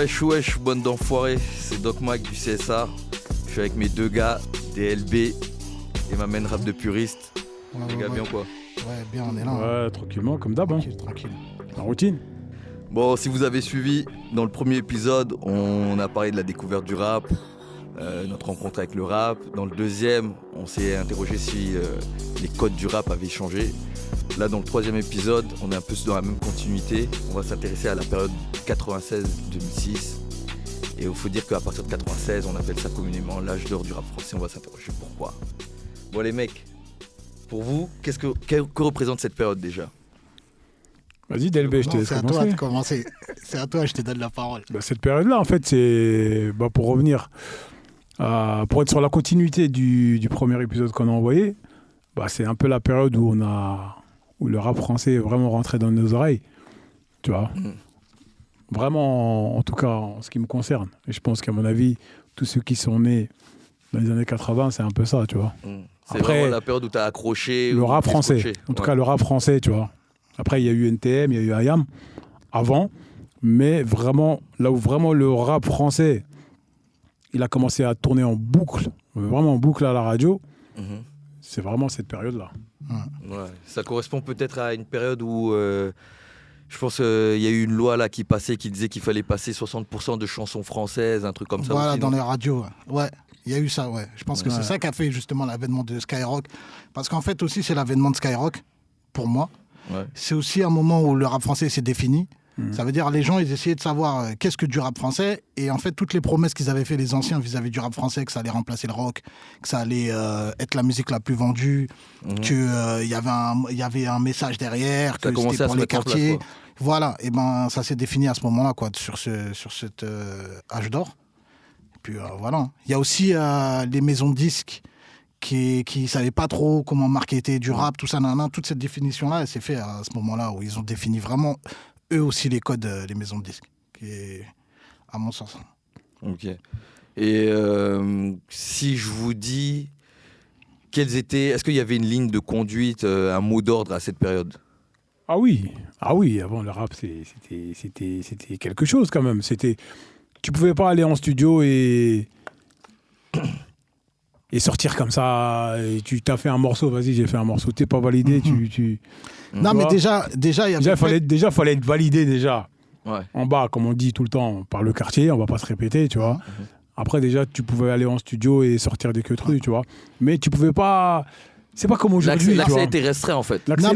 Wesh, bande d'enfoirés, c'est Doc Mac du CSA. Je suis avec mes deux gars, DLB et ma main rap de puriste. Les gars, bien quoi? Ouais, bien, on est là. Ouais, tranquillement, comme d'hab. Tranquille. La routine. Bon, si vous avez suivi, dans le premier épisode, on a parlé de la découverte du rap, notre rencontre avec le rap. Dans le deuxième, on s'est interrogé si les codes du rap avaient changé. Là, dans le troisième épisode, on est un peu dans la même continuité. On va s'intéresser à la période 96-2006. Et il faut dire qu'à partir de 96, on appelle ça communément l'âge d'or du rap français. On va s'interroger pourquoi. Bon les mecs, pour vous, que représente cette période déjà? Vas-y, DLB, je te laisse C'est à toi de commencer. C'est à toi, je te donne la parole. Cette période-là, en fait, c'est pour revenir, pour être sur la continuité du premier épisode qu'on a envoyé. C'est un peu la période où le rap français est vraiment rentré dans nos oreilles, tu vois. Vraiment, en tout cas, en ce qui me concerne. Et je pense qu'à mon avis, tous ceux qui sont nés dans les années 80, c'est un peu ça, tu vois. C'est vraiment la période où tu as accroché. Le rap français, en tout cas le rap français, tu vois. Après, il y a eu NTM, il y a eu IAM avant, mais vraiment, là où vraiment le rap français, il a commencé à tourner en boucle, vraiment en boucle à la radio, c'est vraiment cette période-là. Ouais. Ça correspond peut-être à une période où je pense qu'il y a eu une loi là qui passait, qui disait qu'il fallait passer 60% de chansons françaises, un truc comme ça. Voilà, aussi, dans non? les radios. Ouais, il y a eu ça, ouais. Je pense que c'est ça qui a fait justement l'avènement de Skyrock. Parce qu'en fait aussi, c'est l'avènement de Skyrock, pour moi. Ouais. C'est aussi un moment où le rap français s'est défini. Ça veut dire les gens, ils essayaient de savoir qu'est-ce que du rap français. Et en fait, toutes les promesses qu'ils avaient fait les anciens vis-à-vis du rap français, que ça allait remplacer le rock, que ça allait être la musique la plus vendue, qu'il y avait un message derrière, que c'était pour les quartiers. Voilà, et ça s'est défini à ce moment-là, quoi, sur cet âge d'or. Et puis voilà. Il y a aussi les maisons de disques qui savaient pas trop comment marketer du rap, tout ça, toute cette définition-là, elle s'est faite à ce moment-là où ils ont défini vraiment eux aussi les codes des maisons de disques, qui est à mon sens. Ok. Et si je vous dis est-ce qu'il y avait une ligne de conduite, un mot d'ordre à cette période? Ah oui, avant le rap c'était quelque chose quand même. Tu pouvais pas aller en studio et sortir comme ça. Et tu t'as fait un morceau, vas-y j'ai fait un morceau, t'es pas validé, Non mais déjà il y avait fallait être validé déjà. Ouais. En bas, comme on dit tout le temps, par le quartier, on va pas se répéter, tu vois. Après déjà tu pouvais aller en studio et sortir des queues-trucs, tu vois. Mais tu pouvais pas. C'est pas comme aujourd'hui. L'accès était restreint en fait. L'accès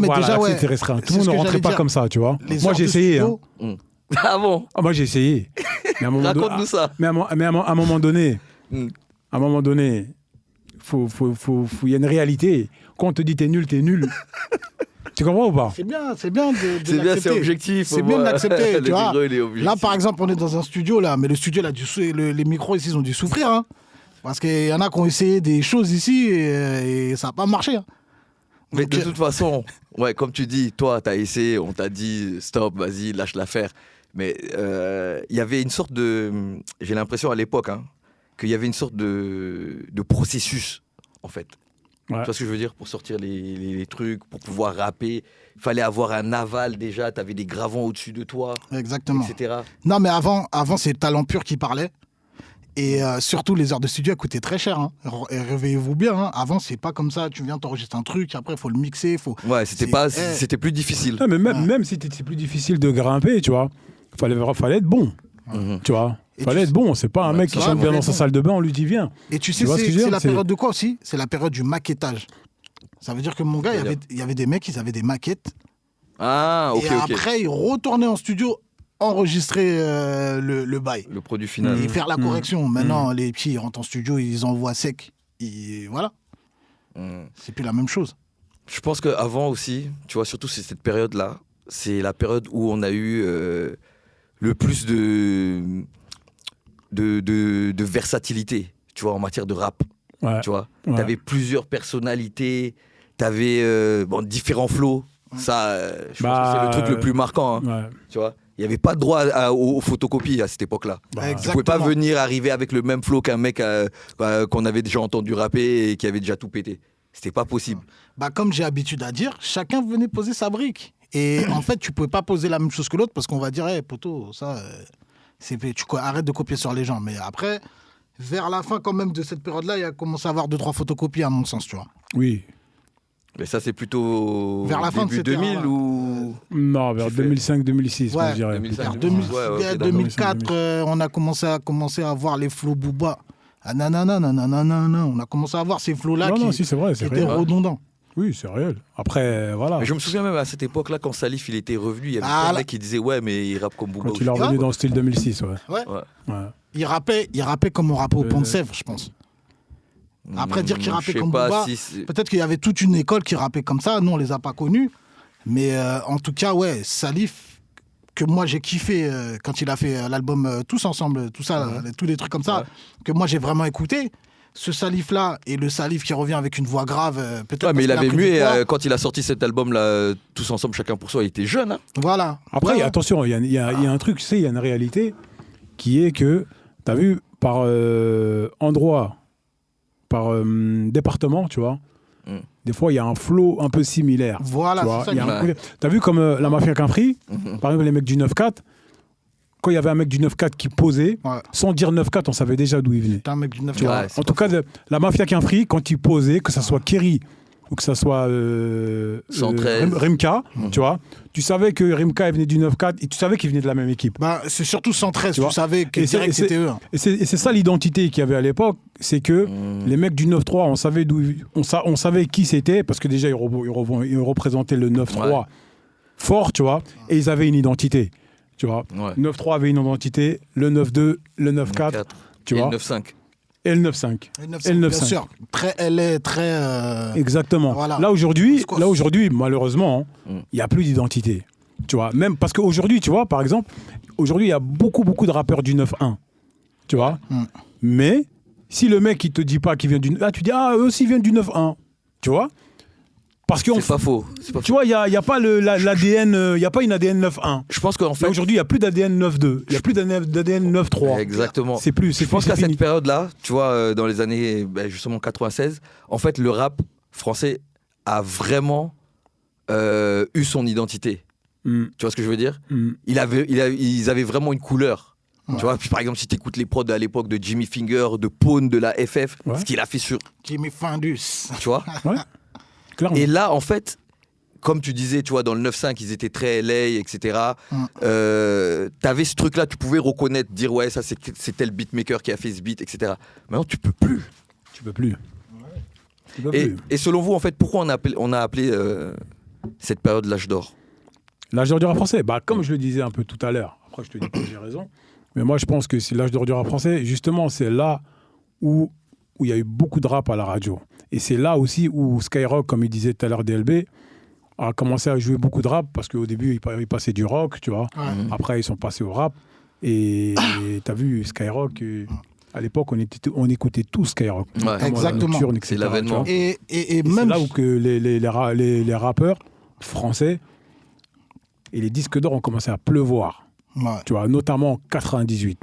était restreint. Tout le monde ne rentrait pas comme ça, tu vois. Moi j'ai essayé. Ah bon? Moi j'ai essayé. Raconte-nous ça. Mais à un moment donné, il y a une réalité. Quand on te dit t'es nul. Tu comprends ou pas? C'est bien de C'est bien, c'est objectif. C'est bien de l'accepter, tu vois. Là, Là, par exemple, on est dans un studio, là, mais le studio, là, les micros ici, ils ont dû souffrir. Hein, parce qu'il y en a qui ont essayé des choses ici et ça n'a pas marché. Hein. Mais de toute façon, comme tu dis, toi, tu as essayé, on t'a dit stop, vas-y, lâche l'affaire. Mais il y avait une sorte de... J'ai l'impression à l'époque qu'il y avait une sorte de processus, en fait. Ouais. Tu vois ce que je veux dire? Pour sortir les trucs, pour pouvoir rapper, il fallait avoir un aval déjà, tu avais des gravants au-dessus de toi, Exactement. etc. Non, mais avant c'est le talent pur qui parlait. Et surtout, les heures de studio, elles coûtaient très cher. Hein. Réveillez-vous bien. Hein. Avant, c'est pas comme ça. Tu viens, t'enregistres un truc, après, il faut le mixer. C'était plus difficile. Non, mais même si c'était plus difficile de grimper, tu vois, fallait être bon. Tu vois. Fallait être bon, c'est pas un mec qui chante bien dans sa salle de bain, on lui dit viens. Et tu sais, c'est la période de quoi aussi? C'est la période du maquettage. Ça veut dire que mon gars, il y avait des mecs, ils avaient des maquettes. Ah, ok, et après, ils retournaient en studio, enregistrer le bail. Le produit final. Et faire la correction. Maintenant, les petits, ils rentrent en studio, ils envoient sec. Et voilà. C'est plus la même chose. Je pense qu'avant aussi, tu vois, surtout c'est cette période-là, c'est la période où on a eu le plus de versatilité, tu vois, en matière de rap. Ouais. Tu vois, Ouais. t'avais plusieurs personnalités, t'avais différents flows. Ça, je pense que c'est le truc le plus marquant. Ouais. Tu vois, il n'y avait pas de droit aux photocopies à cette époque-là. Tu pouvais pas arriver avec le même flow qu'un mec qu'on avait déjà entendu rapper et qui avait déjà tout pété. C'était pas possible. Comme j'ai l'habitude à dire, chacun venait poser sa brique. Et en fait, tu pouvais pas poser la même chose que l'autre parce qu'on va dire, hey, poto, ça, Arrête de copier sur les gens. Mais après, vers la fin quand même de cette période-là, il a commencé à avoir 2-3 photocopies à mon sens, tu vois. Oui. Mais ça, c'est plutôt Vers la fin de début cette 2000 ère-là. ou... Non, vers 2005-2006, moi, Ouais. je dirais. 2005, Vers 2006. Ouais, ok, 2004, on a commencé à voir les flots Booba. Ah, nanana, nanana, on a commencé à voir ces flots-là Non, qui c'est vrai, étaient c'est réel. redondants. Oui, c'est réel. Après, voilà. Mais je me souviens même à cette époque-là, quand Salif il était revenu, il y avait Ah, plein de là. mecs qui disaient ouais, mais il rappe comme Booba. Quand il est revenu dans le style 2006, ouais. Ouais. Ouais. Ouais. Il rappait comme on rappait au Pont de Sèvres, je pense. Après, dire qu'il rappait Je sais comme pas Booba, si c'est- peut-être qu'il y avait toute une école qui rappait comme ça. Nous, on les a pas connus. Mais en tout cas, ouais, Salif, que moi j'ai kiffé quand il a fait l'album Tous Ensemble, tout ça, là, tous les trucs comme ça, Ouais. que moi j'ai vraiment écouté. Ce Salif-là et le Salif qui revient avec une voix grave, peut-être. Ouais, mais il parce qu'il avait a pris du mué poids. quand il a sorti cet album-là, Tous Ensemble, Chacun pour Soi, il était jeune. Hein. Voilà. Après, Ouais. attention, il y a un truc, tu sais, il y a une réalité qui est que, tu as vu, par endroit, par département, tu vois, Mm. des fois, il y a un flow un peu similaire. Voilà, tu c'est vois. ça Il y que a je- un côté- T'as vu comme la Mafia Quinfri, Mhm. par exemple, les mecs du 9-4, quand il y avait un mec du 9-4 qui posait, Ouais. sans dire 9-4, on savait déjà d'où il venait. T'es un mec du 9 Tu vois. Ouais, c'est En tout cas, la Mafia Quinfri, quand il posait, que ça soit Kerry ou que ça soit 113. Rimka, tu vois, tu savais que Rimka il venait du 9-4 et tu savais qu'il venait de la même équipe. Bah, c'est surtout 113, Tu tu vois. savais que Et c'est- direct et c'est- c'était eux. Hein. Et c'est ça l'identité qu'il y avait à l'époque, c'est que les mecs du 9-3, on savait on savait qui c'était, parce que déjà ils représentaient le 9-3 Ouais. fort, tu vois, et ils avaient une identité, tu vois. Ouais. 9-3 avait une identité, le 9-2, le 9-4, 4. tu et vois, le 9-5. et le 9-5. Et le Et le 9-5, 9-5. bien sûr. Très, elle est très. Exactement. Voilà. Là aujourd'hui, Couscous. malheureusement, Mm. il n'y a plus d'identité. Tu vois, même parce qu'aujourd'hui, tu vois, par exemple, aujourd'hui, il y a beaucoup de rappeurs du 9-1. Tu vois, Mm. mais si le mec il te dit pas qu'il vient du, tu dis eux aussi viennent du 9-1. Tu vois, parce que C'est pas faux. C'est pas tu faux. vois, il y a pas l'ADN, il y a pas une ADN 9-1. Je pense qu'en Là, fait, aujourd'hui, il y a plus d'ADN 9-2, il y a plus d'ADN 9-3. exactement. C'est plus, Je pense c'est qu'à cette fini. période-là, tu vois, dans les années justement 96, en fait, le rap français a vraiment eu son identité. Mm, Tu vois ce que je veux dire? mm. Ils avaient vraiment une couleur. Tu vois, puis par exemple, si tu écoutes les prods à l'époque de Jimmy Finger, de Pone, de la FF, Ouais. ce qu'il a fait sur. Jimmy Findus. Tu vois? Ouais, clairement. Et là, en fait, comme tu disais, tu vois, dans le 9-5, ils étaient très LA, etc. T'avais ce truc-là, tu pouvais reconnaître, dire ouais, ça c'est tel beatmaker qui a fait ce beat, etc. Maintenant, tu peux plus. Tu peux plus. Tu peux Et, plus. et selon vous, en fait, pourquoi on a appelé cette période l'âge d'or? L'âge d'or du rap français, bah, comme je le disais un peu tout à l'heure, après je te dis que j'ai raison, mais moi je pense que c'est l'âge d'or du rap français, justement c'est là où il y a eu beaucoup de rap à la radio. Et c'est là aussi où Skyrock, comme il disait tout à l'heure DLB, a commencé à jouer beaucoup de rap, parce qu'au début il passait du rock, tu vois, Ouais. après ils sont passés au rap, et t'as vu Skyrock, à l'époque on écoutait tout Skyrock, Ouais. notamment La Exactement. Nocturne, C'est etc., l'avènement. tu vois. Et Et c'est même. là où que les rappeurs français et les disques d'or ont commencé à pleuvoir. Ouais. Tu vois, notamment en 98.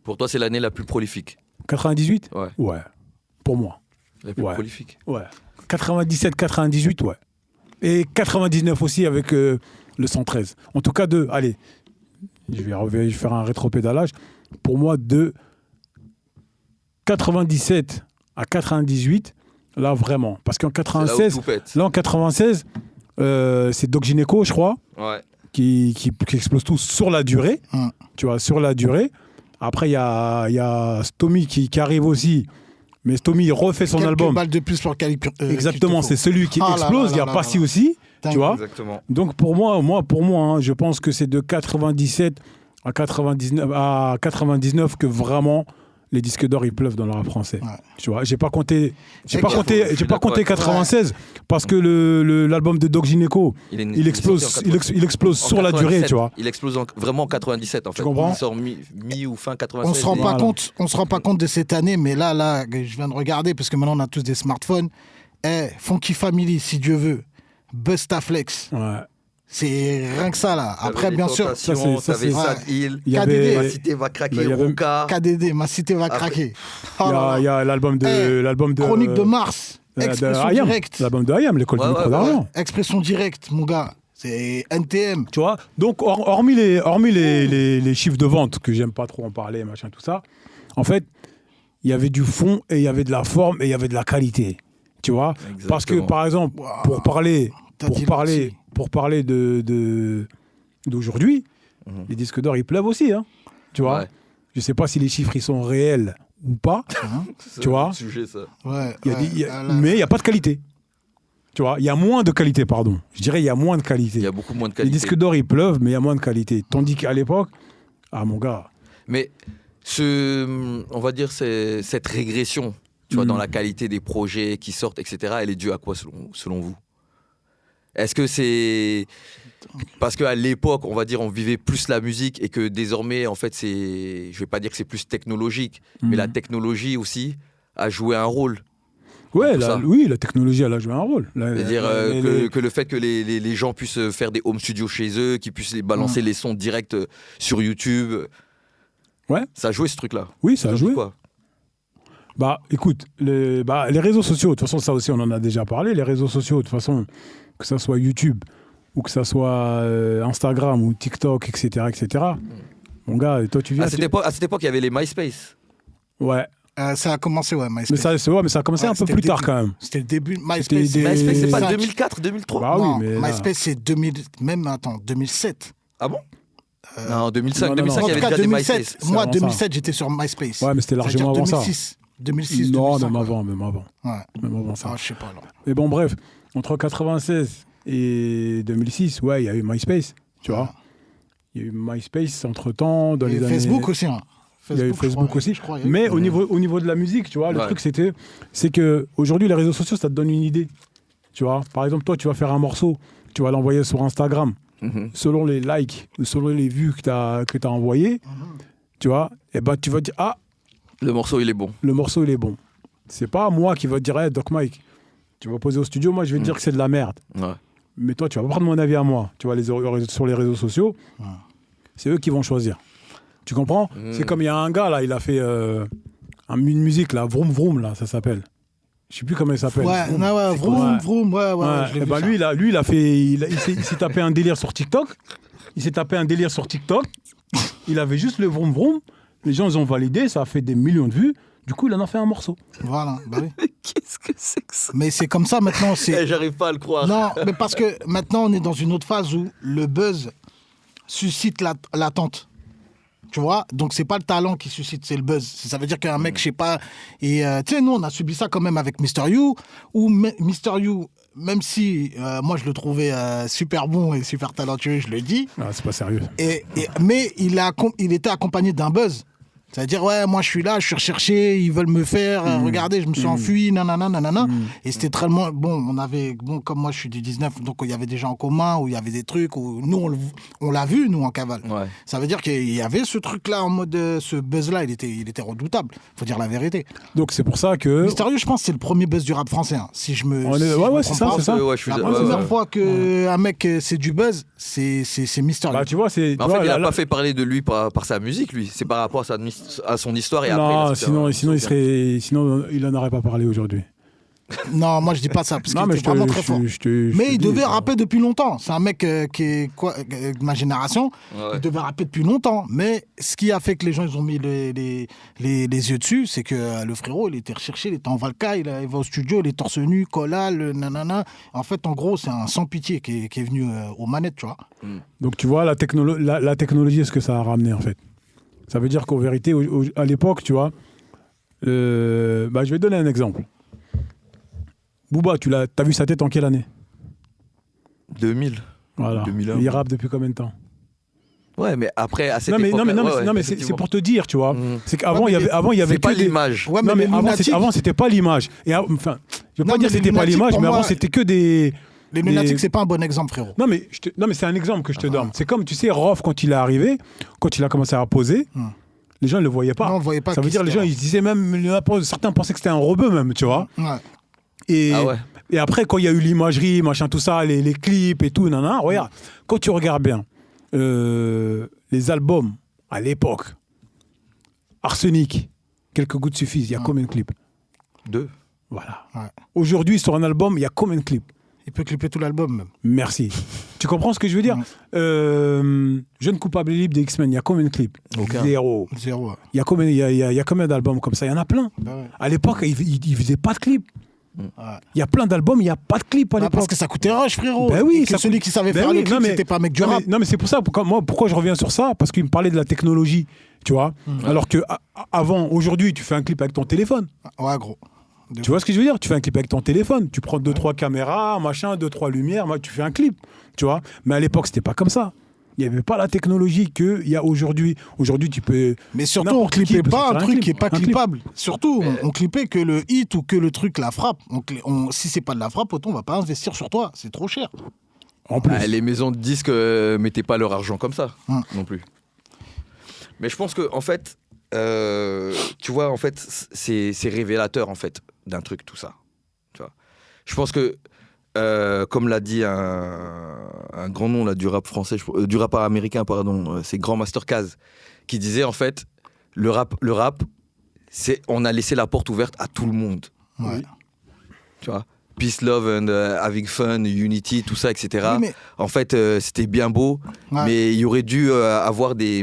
Pour toi, c'est l'année la plus prolifique. 98 Ouais. Ouais. Pour moi. La plus Ouais. prolifique. Ouais. 97, 98, ouais. Et 99 aussi avec le 113. En tout cas, allez, je vais faire un rétropédalage. Pour moi, de 97 à 98, là vraiment. Parce qu'en C'est là où 96, tout pète. là en 96, c'est Doc Gynéco, je crois, Ouais. qui explose tout sur la durée. Tu vois, sur la durée. Après, il y a Stomy qui arrive aussi. Mais Stomy il refait son Quelques album. balles de plus pour Calibre. Exactement, c'est celui qui Ah là explose. là Il y a là Passy là. aussi. Tu vois. Exactement. Donc pour moi, hein, je pense que c'est de 97 à 99 que vraiment les disques d'or ils pleuvent dans le rap français. Ouais. Tu vois, j'ai pas compté Je suis d'accord 96 parce que l'album de Doc Gynéco, il explose En sur la durée, 97, tu vois. Il explose vraiment en 97 en fait. comprends Il sort mi ou fin 96. On se rend et- pas Voilà. compte. On se rend pas compte de cette année, mais là, je viens de regarder parce que maintenant on a tous des smartphones. Funky Family, si Dieu veut, Bustaflex, Ouais. c'est rien que ça là. T'avais Après, les bien sûr, Tentations, ça, t'avais c'est- Sad Hill, Il y KDD. avait, Ma cité va craquer, il y avait- Roca. KDD, ma cité va Après- craquer. il y Oh là a, là. il y a l'album de Chronique de Mars, de Expression IAM, directe. l'album de IAM, l'école Ouais, du micro ouais, d'argent. Expression directe, mon gars. C'est NTM. Tu vois, donc hormis les chiffres de vente, que j'aime pas trop en parler, machin, tout ça, en fait, il y avait du fond et il y avait de la forme et il y avait de la qualité. Tu vois. Exactement. Parce que, par exemple, pour parler d'aujourd'hui, les disques d'or, ils pleuvent aussi. Hein, tu vois. Ouais. Je sais pas si les chiffres, ils sont réels ou pas. Tu vois. C'est un sujet, ça. Ouais, Mais il n'y a pas de qualité. Tu vois, il y a moins de qualité, pardon. Je dirais il y a moins de qualité. Il y a beaucoup moins de Les qualité. disques d'or, ils pleuvent, mais il y a moins de qualité. Tandis qu'à l'époque, mon gars. Mais on va dire cette régression, tu vois, dans la qualité des projets qui sortent, etc., elle est due à quoi selon vous? Est-ce que c'est parce qu'à l'époque, on va dire, on vivait plus la musique et que désormais, en fait, je vais pas dire que c'est plus technologique, mais la technologie aussi a joué un rôle. Ouais, oui, la technologie, elle a joué un rôle. C'est-à-dire que le fait que les gens puissent faire des home studios chez eux, qu'ils puissent balancer les sons directs sur YouTube, ça a joué ce truc-là. Oui, ça a joué. Quoi? Bah, écoute, les réseaux sociaux, de toute façon, ça aussi, on en a déjà parlé. Les réseaux sociaux, de toute façon, que ça soit YouTube ou que ça soit Instagram ou TikTok, etc., etc. Mon gars, toi, tu viens... À cette époque, il y avait les MySpace. Ouais. Ça a commencé, MySpace. Mais ça a commencé un peu plus tard, quand même. C'était le début. MySpace, MySpace, c'est pas 2004, 2003? Bah non, oui, mais MySpace, c'est 2007. Ah bon? Non, 2005, Non, 2005, non. il y avait En tout cas, déjà des 2007. MySpace. Moi, avant 2007, j'étais sur MySpace. Ouais, mais c'était largement avant ça. 2006, Non, 2005, même ouais. avant. Ouais. Même avant ça. Ah, je sais pas, alors. Mais bon, bref, entre 96 et 2006, ouais, il y a eu MySpace, tu vois. Il y a eu MySpace entre-temps, dans Et les années... Facebook aussi, hein. Il y a eu Facebook aussi. je crois, il y a eu. Mais au niveau de la musique, tu vois, le truc, c'est que aujourd'hui les réseaux sociaux, ça te donne une idée. Tu vois, par exemple, toi, tu vas faire un morceau, tu vas l'envoyer sur Instagram. Selon les likes, selon les vues que tu as envoyées, tu vois, et ben tu vas te dire, ah, Le morceau, il est bon. le morceau, il est bon. C'est pas moi qui va te dire, hey, Doc Mike, tu vas poser au studio, moi, je vais te dire que c'est de la merde. Ouais. Mais toi, tu vas pas prendre mon avis à moi. Tu vois, sur les réseaux sociaux, c'est eux qui vont choisir. Tu comprends? C'est comme il y a un gars, là, il a fait une musique, là, Vroom Vroom, là, ça s'appelle. Je sais plus comment il s'appelle. Vroom, vroom, ouais, je l'ai Et vu, bah, ça. lui, il s'est tapé un délire sur TikTok. Il avait juste le Vroom Vroom. Les gens, ils ont validé, ça a fait des millions de vues. Du coup, il en a fait un morceau. Voilà, bah oui. Qu'est-ce que c'est que ça? Mais c'est comme ça maintenant. J'arrive pas à le croire. Non, mais parce que maintenant, on est dans une autre phase où le buzz suscite l'attente. Tu vois? Donc, c'est pas le talent qui suscite, c'est le buzz. Ça veut dire qu'un mec, je sais pas... Et tu sais, nous, on a subi ça quand même avec Mr. You, où Mr. You, même si moi, je le trouvais super bon et super talentueux, je le dis, Ah, c'est pas sérieux. mais il était accompagné d'un buzz. C'est-à-dire, ouais, moi je suis là, je suis recherché, ils veulent me faire, regardez, je me suis enfui, nanana. Et c'était tellement. Bon, comme moi je suis du 19, donc il y avait des gens en commun, où il y avait des trucs, où nous on l'a vu, nous en cavale. Ouais. Ça veut dire qu'il y avait ce truc-là en mode. Ce buzz-là, il était redoutable, faut dire la vérité. Donc, c'est pour ça que... Mystérieux, je pense que c'est le premier buzz du rap français, hein, si je me. Ouais, c'est ça, c'est ça. Ouais, je suis La d'accord. première fois qu'un mec, c'est du buzz, c'est mystérieux. Bah, tu vois, c'est... Mais en fait, il a pas fait parler de lui par sa musique, lui. C'est par rapport à son histoire et après. Non, sinon, il en aurait pas parlé aujourd'hui. Non, moi je dis pas ça, parce qu'il était vraiment très fort. Mais il devait rapper depuis longtemps. C'est un mec qui est de ma génération. Ouais. Il devait rapper depuis longtemps. Mais ce qui a fait que les gens ils ont mis les yeux dessus, c'est que le frérot, il était recherché, il était en Valka, il va au studio, il est torse nu, collal, nanana. En fait, en gros, c'est un sans pitié qui est venu aux manettes, tu vois. Donc tu vois, la technologie, ce que ça a ramené en fait. Ça veut dire qu'en vérité, à l'époque, tu vois, je vais donner un exemple. Booba, t'as vu sa tête en quelle année? 2000. Voilà. 2001. Il rappe depuis combien de temps? Ouais, mais après, à cette Non, époque... mais c'est pour te dire, tu vois. C'est qu'avant, il y avait C'est que pas des... l'image. Ouais, Non, mais Lunatic, avant, c'était pas l'image. Et enfin, je veux Non, pas dire mais que c'était pas Lunatic, l'image, pour mais avant, moi, c'était que des... les Lunatiques, c'est pas un bon exemple, frérot. Non, mais c'est un exemple que je te donne. C'est comme, tu sais, Rof, quand il est arrivé, quand il a commencé à poser, les gens ne le voyaient pas. Non, on le voyait pas Ça veut qui dire, les gens, c'était. ils disaient même, certains pensaient que c'était un rebeu même, tu vois. Ouais. Et, Ah ouais. et après, quand il y a eu l'imagerie, machin, tout ça, les clips et tout, regarde, quand tu regardes bien, les albums, à l'époque, Arsenic, quelques gouttes suffisent, il y a combien de clips? 2. Voilà. Ouais. Aujourd'hui, sur un album, il y a combien de clips? Il peut clipper tout l'album même. Merci. Tu comprends ce que je veux dire? Jeune coupable et libre des X-Men, il y a combien de clips? Aucun. Zéro. Il y a combien d'albums comme ça? Il y en a plein. Bah ouais. À l'époque, ils faisaient pas de clips. Ouais. Il y a plein d'albums, il n'y a pas de clips à l'époque. Parce que ça coûtait rush, frérot. Ben oui, et que celui qui savait faire le clip, c'était pas un mec du rap. Non, mais c'est pour ça, pourquoi je reviens sur ça? Parce qu'il me parlait de la technologie, tu vois. Alors que avant, aujourd'hui, tu fais un clip avec ton téléphone. Ouais, gros. Tu vois ce que je veux dire? Tu fais un clip avec ton téléphone, tu prends 2-3 caméras, machin, 2-3 lumières, tu fais un clip, tu vois. Mais à l'époque, c'était pas comme ça. Il n'y avait pas la technologie qu'il y a aujourd'hui. Aujourd'hui, tu peux... Mais surtout, on clippait pas un truc qui n'est pas clippable. Surtout, on clippait que le hit ou que le truc, la frappe. Si c'est pas de la frappe, autant on va pas investir sur toi. C'est trop cher. En plus. Les maisons de disques mettaient pas leur argent comme ça non plus. Mais je pense que en fait, tu vois, en fait, c'est révélateur en fait d'un truc tout ça. Tu vois. Je pense que comme l'a dit un grand nom là, du rap français, du rap américain, pardon, c'est Grandmaster Caz, qui disait en fait, le rap, on a laissé la porte ouverte à tout le monde. Ouais. Tu vois, peace, love and having fun, unity, tout ça, etc. Oui, mais... En fait, c'était bien beau, mais il y aurait dû avoir des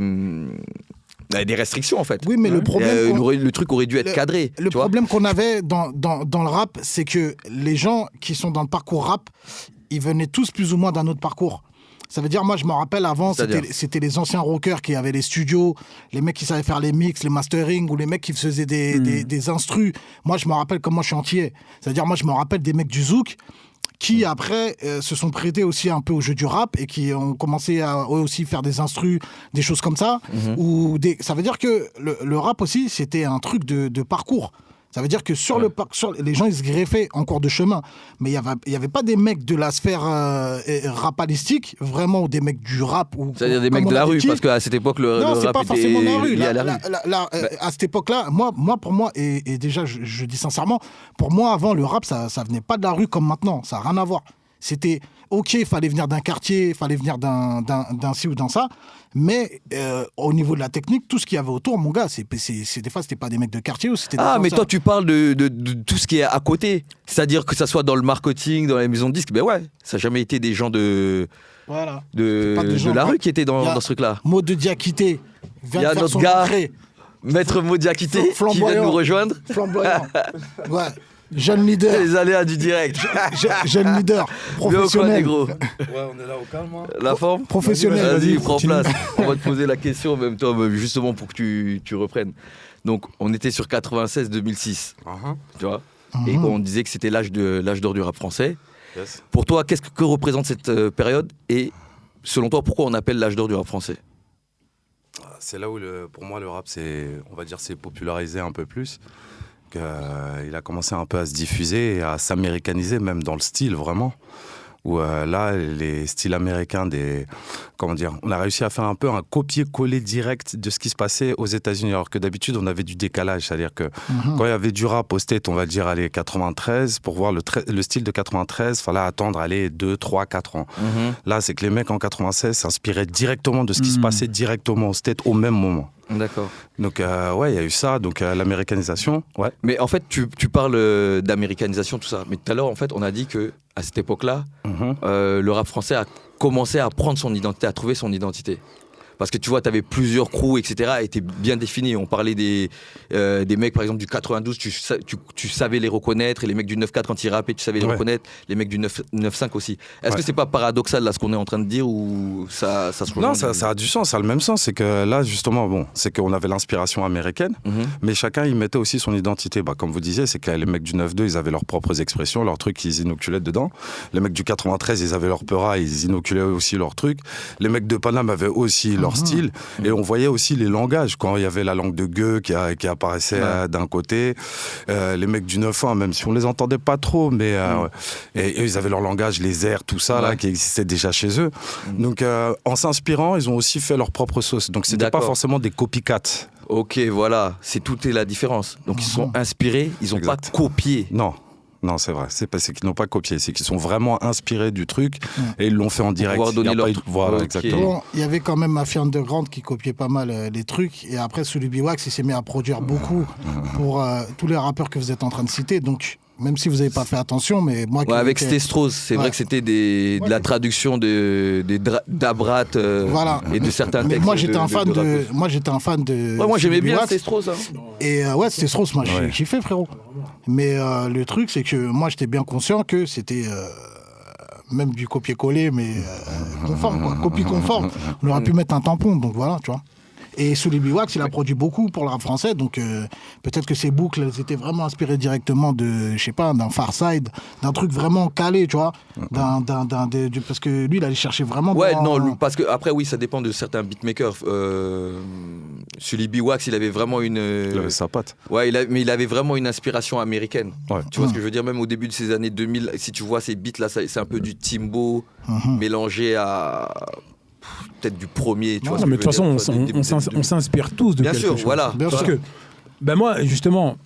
restrictions en fait. Oui, mais le problème... le truc aurait dû être cadré. Le problème qu'on avait dans le rap, c'est que les gens qui sont dans le parcours rap, ils venaient tous plus ou moins d'un autre parcours. Ça veut dire, moi, je me rappelle avant, c'était les anciens rockers qui avaient les studios, les mecs qui savaient faire les mix, les mastering, ou les mecs qui faisaient des instrus. Moi, je me rappelle comment chantier. C'est-à-dire, moi, je me rappelle des mecs du Zouk qui, après, se sont prêtés aussi un peu au jeu du rap et qui ont commencé à eux aussi faire des instrus, des choses comme ça. Ça veut dire que le rap aussi, c'était un truc de parcours. Ça veut dire que les gens, ils se greffaient en cours de chemin. Mais il n'y avait pas des mecs de la sphère rapalistique, vraiment, ou des mecs du rap. C'est-à-dire des mecs de la rue, parce qu'à cette époque, le rap était pas forcément la rue. lié à la rue. À cette époque-là, pour moi, et déjà, je dis sincèrement, pour moi, avant, le rap, ça venait pas de la rue comme maintenant. Ça n'a rien à voir. C'était, OK, il fallait venir d'un quartier, il fallait venir d'un ci ou d'un ça, mais au niveau de la technique, tout ce qu'il y avait autour, mon gars, des fois, c'était pas des mecs de quartier. Mais toi, tu parles de tout ce qui est à côté. C'est-à-dire que ça soit dans le marketing, dans les maisons de disques, ben ouais, ça n'a jamais été des gens de la rue qui étaient dans ce truc-là. Maud de Diakité vient de faire notre gars, Maître Maud Diakité, qui vient de nous rejoindre. Flamboyant. Ouais. Jeune leader. Les aléas du direct. Jeune leader. Professionnel. Gros. Ouais, on est là au calme. Hein. La forme. Professionnel. Vas-y, prends place. On va te poser la question, même toi, justement pour que tu reprennes. Donc, on était sur 96-2006. Tu vois. Et on disait que c'était l'âge d'or du rap français. Yes. Pour toi, qu'est-ce que représente cette période? Et selon toi, pourquoi on appelle l'âge d'or du rap français? C'est là où, pour moi, le rap, s'est popularisé un peu plus. Il a commencé un peu à se diffuser et à s'américaniser, même dans le style, vraiment. Où là, les styles américains, on a réussi à faire un peu un copier-coller direct de ce qui se passait aux États-Unis. Alors que d'habitude, on avait du décalage. C'est-à-dire que quand il y avait du rap au State, on va dire, 93, pour voir le style de 93, il fallait attendre, 2, 3, 4 ans. Là, c'est que les mecs en 96 s'inspiraient directement de ce qui se passait directement au State au même moment. D'accord. Donc, il y a eu ça, donc l'américanisation. Ouais. Mais en fait, tu parles d'américanisation, tout ça. Mais tout à l'heure, en fait, on a dit qu'à cette époque-là, le rap français a commencé à prendre son identité, à trouver son identité. Parce que tu vois, tu avais plusieurs crews, etc. et étaient bien définis. On parlait des mecs, par exemple, du 92, tu savais les reconnaître. Et les mecs du 9-4, quand ils rappaient, tu savais les reconnaître. Les mecs du 9-5 aussi. Est-ce que c'est pas paradoxal, là, ce qu'on est en train de dire, ou ça se rejoint? Non, ça a du sens, ça a le même sens. C'est que là, justement, c'est qu'on avait l'inspiration américaine, mais chacun y mettait aussi son identité. Comme vous disiez, c'est que les mecs du 9-2, ils avaient leurs propres expressions, leurs trucs qu'ils inoculaient dedans. Les mecs du 93, ils avaient leur peura, ils inoculaient aussi leurs trucs. Les mecs de Paname avaient aussi leur style, et on voyait aussi les langages quand il y avait la langue de gueux qui apparaissait d'un côté, les mecs du 9-1, même si on les entendait pas trop, mais et ils avaient leur langage, les airs, tout ça là qui existait déjà chez eux. Donc en s'inspirant, ils ont aussi fait leur propre sauce. Donc c'était pas forcément des copycats. Ok, voilà, tout est la différence. Donc ils sont inspirés, ils ont pas copié. Non, c'est vrai. C'est pas qu'ils n'ont pas copié, c'est qu'ils sont vraiment inspirés du truc et ils l'ont fait en direct. Pour donner leur voilà, exactement. Bon, il y avait quand même Mafia Underground qui copiait pas mal les trucs, et après Sully B-Wax, il s'est mis à produire beaucoup pour tous les rappeurs que vous êtes en train de citer. Donc Même si vous n'avez pas fait attention, mais moi... avec Stestros, c'est vrai que c'était de la traduction d'Abrat et de certains textes. Moi, j'étais un fan de... moi, j'aimais bien Stestros. Et Stestros, moi, j'ai kiffé, frérot. Mais le truc, c'est que moi, j'étais bien conscient que c'était... même du copier-coller, mais conforme, quoi. Copie conforme. On aurait pu mettre un tampon, donc voilà, tu vois. Et Sully Biwax, il a produit beaucoup pour le rap français, donc peut-être que ses boucles, elles étaient vraiment inspirées directement de, je sais pas, d'un Pharcyde, d'un truc vraiment calé, tu vois, parce que lui, il allait chercher vraiment... parce que après, oui, ça dépend de certains beatmakers. Sully Biwax, il avait vraiment une... Il avait sa patte. Ouais, mais il avait vraiment une inspiration américaine. Ouais. Tu vois ce que je veux dire, même au début de ces années 2000, si tu vois ces beats-là, c'est un peu du Timbo mélangé à... peut-être du premier. Tu vois mais de toute façon, on s'inspire tous de quelque chose. Bien sûr, voilà. Parce que, moi, justement,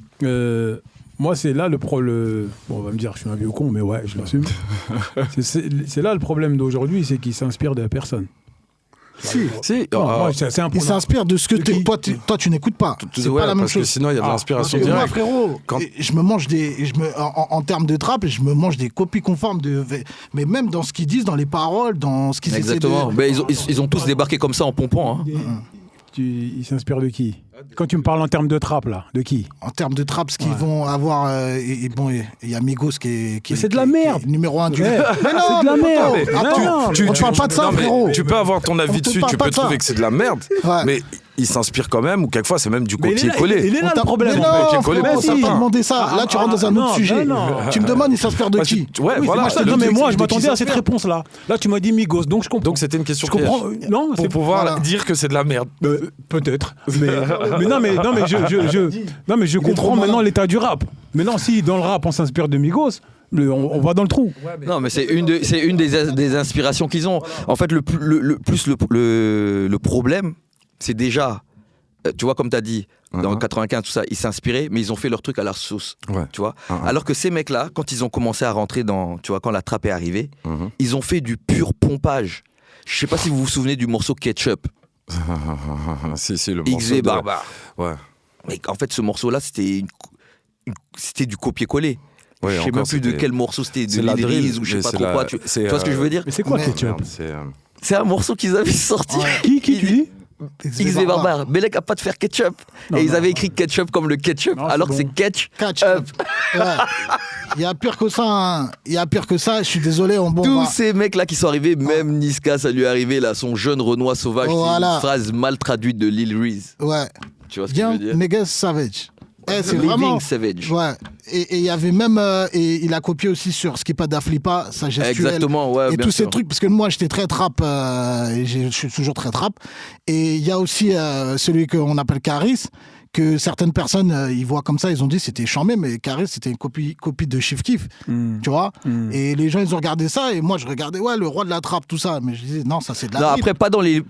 moi, c'est là le problème. Bon, on va me dire, je suis un vieux con, mais ouais, je l'assume. c'est là le problème d'aujourd'hui, c'est qu'il s'inspire de la personne. Si. Il s'inspire de ce que toi tu n'écoutes pas. C'est pas la même chose. Sinon, il y a de l'inspiration directe. Moi, frérot, je me mange en termes de trap, je me mange des copies conformes mais même dans ce qu'ils disent, dans les paroles, dans ce qu'ils essaient de... Exactement. Ils ont tous débarqué comme ça en pompant. Hein. Il s'inspire de qui? Quand tu me parles en termes de trap, là, de qui? En termes de trap, ce qu'ils vont avoir... il y a Migos qui est c'est de la merde. Numéro 1 du... Mais non, c'est de la merde. Attends, on parle pas de ça, frérot. Tu peux avoir ton avis dessus, tu peux trouver que c'est de la merde, mais il s'inspire quand même, ou quelquefois c'est même du copier-coller. Il est là le problème. Non, frérot, t'as pas demandé ça. Là, tu rentres dans un autre sujet. Tu me demandes, il s'inspire de qui? Ouais, voilà. Non, mais moi, je m'attendais à cette réponse-là. Là, tu m'as dit Migos, donc je comprends. Donc c'était une question piège. Non, pour pouvoir dire que c'est de la merde. Peut-être. Mais je comprends maintenant l'état du rap. Maintenant, si dans le rap on s'inspire de Migos, on va dans le trou. Non, mais c'est une des inspirations qu'ils ont. En fait, le problème, c'est déjà, tu vois, comme tu as dit, dans 95, tout ça, ils s'inspiraient, mais ils ont fait leur truc à leur sauce. Ouais. Tu vois. Alors que ces mecs-là, quand ils ont commencé à rentrer dans, tu vois, quand la trappe est arrivée, ils ont fait du pur pompage. Je sais pas si vous vous souvenez du morceau Ketchup. Si, le morceau. XV Barbare. Ouais. Mais en fait, ce morceau-là, c'était du copier-coller. Ouais, je sais même plus de quel morceau c'était, de Lil Reese ou je sais pas trop quoi. Tu vois ce que je veux dire? Mais c'est quoi Ketchup? C'est un morceau qu'ils avaient sorti. Qui tu dis? XV Barbare. Belek a pas de faire ketchup. Et ils avaient écrit ketchup comme le ketchup, alors que c'est catch up. Il y a pire que ça. Hein. Il y a pire que ça. Je suis désolé. Tous ces mecs-là qui sont arrivés, même Niska, ça lui est arrivé, là, son jeune Renoir sauvage. C'est une phrase mal traduite de Lil Reese. Ouais. Tu vois ce que je veux dire? Niggas Savage. C'est Living vraiment Savage. Ouais. Et il y avait même et il a copié aussi sur Skippa Daflipa, sa gestuelle. Exactement, ouais. Et tous ces trucs, parce que moi j'étais très trap, et je suis toujours très trap. Et il y a aussi celui qu'on appelle Caris, que certaines personnes ils voient comme ça, ils ont dit c'était chambé, mais Caris c'était une copie de Chief Keef, tu vois. Et les gens ils ont regardé ça, et moi je regardais le roi de la trappe, tout ça, mais je disais non, ça c'est de la. Non, après pas dans les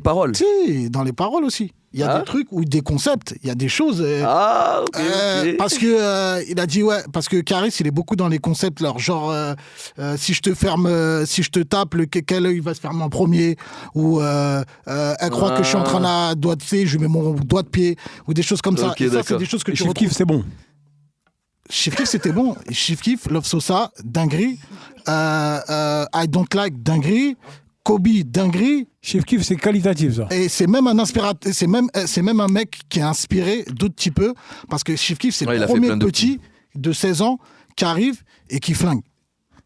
paroles. Si, dans les paroles aussi. Il y a des trucs ou des concepts, il y a des choses. Okay. Parce que il a dit parce que Caris il est beaucoup dans les concepts, genre si je te ferme, si je te tape, quel œil va se fermer en premier, ou elle croit que je suis en train de doigt de pied, je lui mets mon doigt de pied, ou des choses comme ça. Okay, et ça c'est des choses que tu retrouves. Chief Keef c'est bon. Chief Keef c'était bon. Chief Keef, Love Sosa, dinguerie. I Don't Like, dinguerie. Kobe, dinguerie. Chief Keef, c'est qualitatif, ça. Et c'est même un inspirateur, c'est même un mec qui a inspiré d'autres petits peu, parce que Chief Keef, c'est le premier petit de 16 ans qui arrive et qui flingue.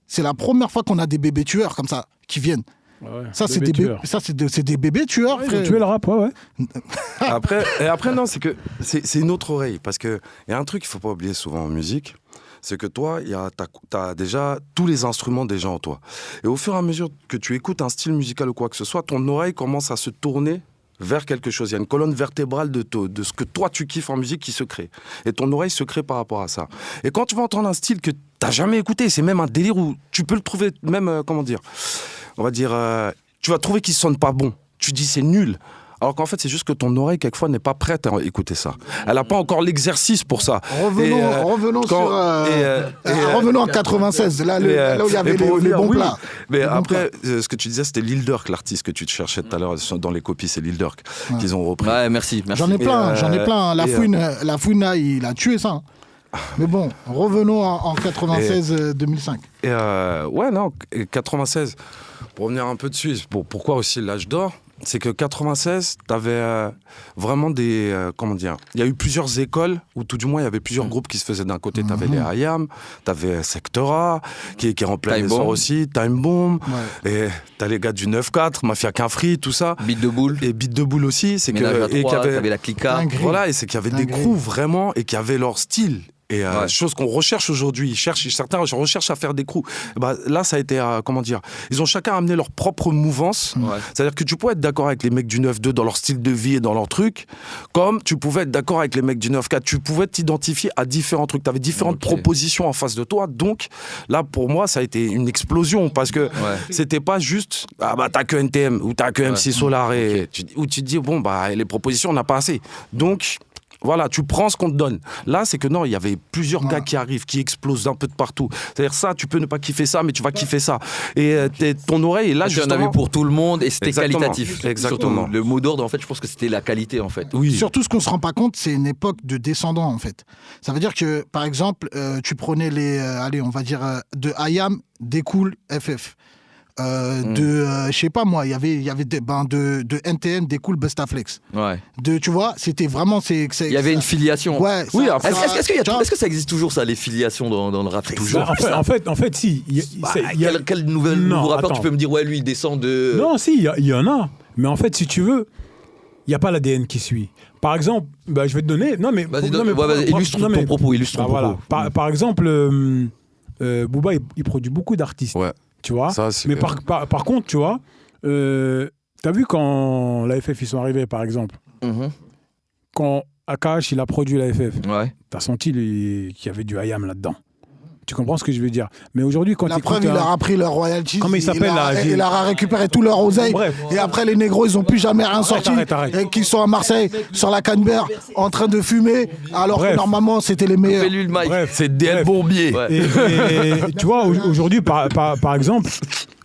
C'est la première fois qu'on a des bébés tueurs comme ça, qui viennent. Ouais, ça, c'est des bébés tueurs, frère. Ils ont tué le rap, ouais. Après, non, c'est que c'est une autre oreille, parce qu'il y a un truc qu'il ne faut pas oublier souvent en musique, c'est que toi, t'as déjà tous les instruments déjà en toi. Et au fur et à mesure que tu écoutes un style musical ou quoi que ce soit, ton oreille commence à se tourner vers quelque chose. Il y a une colonne vertébrale de ce que toi tu kiffes en musique qui se crée. Et ton oreille se crée par rapport à ça. Et quand tu vas entendre un style que t'as jamais écouté, c'est même un délire où tu peux le trouver même, on va dire, tu vas trouver qu'il sonne pas bon. Tu dis c'est nul. Alors qu'en fait, c'est juste que ton oreille, quelquefois, n'est pas prête à écouter ça. Elle n'a pas encore l'exercice pour ça. Revenons en 96, là où il y avait les bons plats. Mais après, ce que tu disais, c'était Lil Durk, l'artiste que tu te cherchais tout à l'heure dans les copies, c'est Lil Durk qu'ils ont repris. Ouais, merci. J'en ai plein. La Fouine, il a tué ça. Mais bon, revenons en 96-2005. Ouais, non, 96, pour revenir un peu dessus, pourquoi aussi l'âge d'or, c'est que 96, t'avais vraiment des... comment dire, il y a eu plusieurs écoles, ou tout du moins, il y avait plusieurs groupes qui se faisaient d'un côté. T'avais les IAM, t'avais Sectora, qui est en plein essor aussi, Time Bomb, et t'as les gars du 9-4, Mafia Quinfree, tout ça. Beat de Boule. Et Beat de Boule aussi. C'est Ménage que, à 3, t'avais la Clica. Voilà, et c'est qu'il y avait des crews vraiment, et qui avaient leur style. Et chose qu'on recherche aujourd'hui, certains recherchent à faire des crews. Bah, là, ça a été, comment dire, ils ont chacun amené leur propre mouvance. Ouais. C'est-à-dire que tu pouvais être d'accord avec les mecs du 9-2 dans leur style de vie et dans leur truc, comme tu pouvais être d'accord avec les mecs du 9-4. Tu pouvais t'identifier à différents trucs. Tu avais différentes propositions en face de toi. Donc, là, pour moi, ça a été une explosion parce que c'était pas juste, ah bah, t'as que NTM ou t'as que MC Solar et où tu te dis, bon, bah, les propositions, on n'a pas assez. Donc, voilà, tu prends ce qu'on te donne. Là, c'est que non, il y avait plusieurs gars qui arrivent, qui explosent d'un peu de partout. C'est-à-dire ça, tu peux ne pas kiffer ça, mais tu vas kiffer ça. Et ton oreille, et là, justement... Il y en avait pour tout le monde et c'était qualitatif. Exactement. Surtout, le mot d'ordre, en fait, je pense que c'était la qualité, en fait. Oui. Surtout, ce qu'on se rend pas compte, c'est une époque de descendants, en fait. Ça veut dire que, par exemple, tu prenais les... allez, on va dire, de IAM, découle FF. Je sais pas moi, il y avait de NTN découle Bestaflex. Ouais. Tu vois, c'était vraiment il y avait une filiation. Ouais. Oui. Est-ce que ça existe toujours ça, les filiations dans le rap? Toujours. En fait, si. Quel nouveau rappeur tu peux me dire lui il descend de... Non, si, il y en a. Mais en fait, si tu veux, il n'y a pas l'ADN qui suit. Par exemple, je vais te donner... Non, mais... Vas-y, illustre ton propos. Voilà. Par exemple, Booba, il produit beaucoup d'artistes. Ouais. Tu vois, ça, mais par contre, tu vois, t'as vu quand la FF ils sont arrivés, par exemple, quand Akash il a produit la FF, t'as senti qu'il y avait du IAM là-dedans. Tu comprends ce que je veux dire? Mais aujourd'hui, quand la preuve, il leur a pris leur royalties. Comment il s'appelle il leur a récupéré tout leur oseille. Bref. Et après, les négros, ils n'ont plus jamais rien sorti. Arrête. Et qu'ils sont à Marseille, sur la Canberra, en train de fumer, alors que normalement, c'était les meilleurs. Fais-lui le mic. Bref. C'est DL Bourbier. Ouais. Et tu vois, aujourd'hui, par exemple,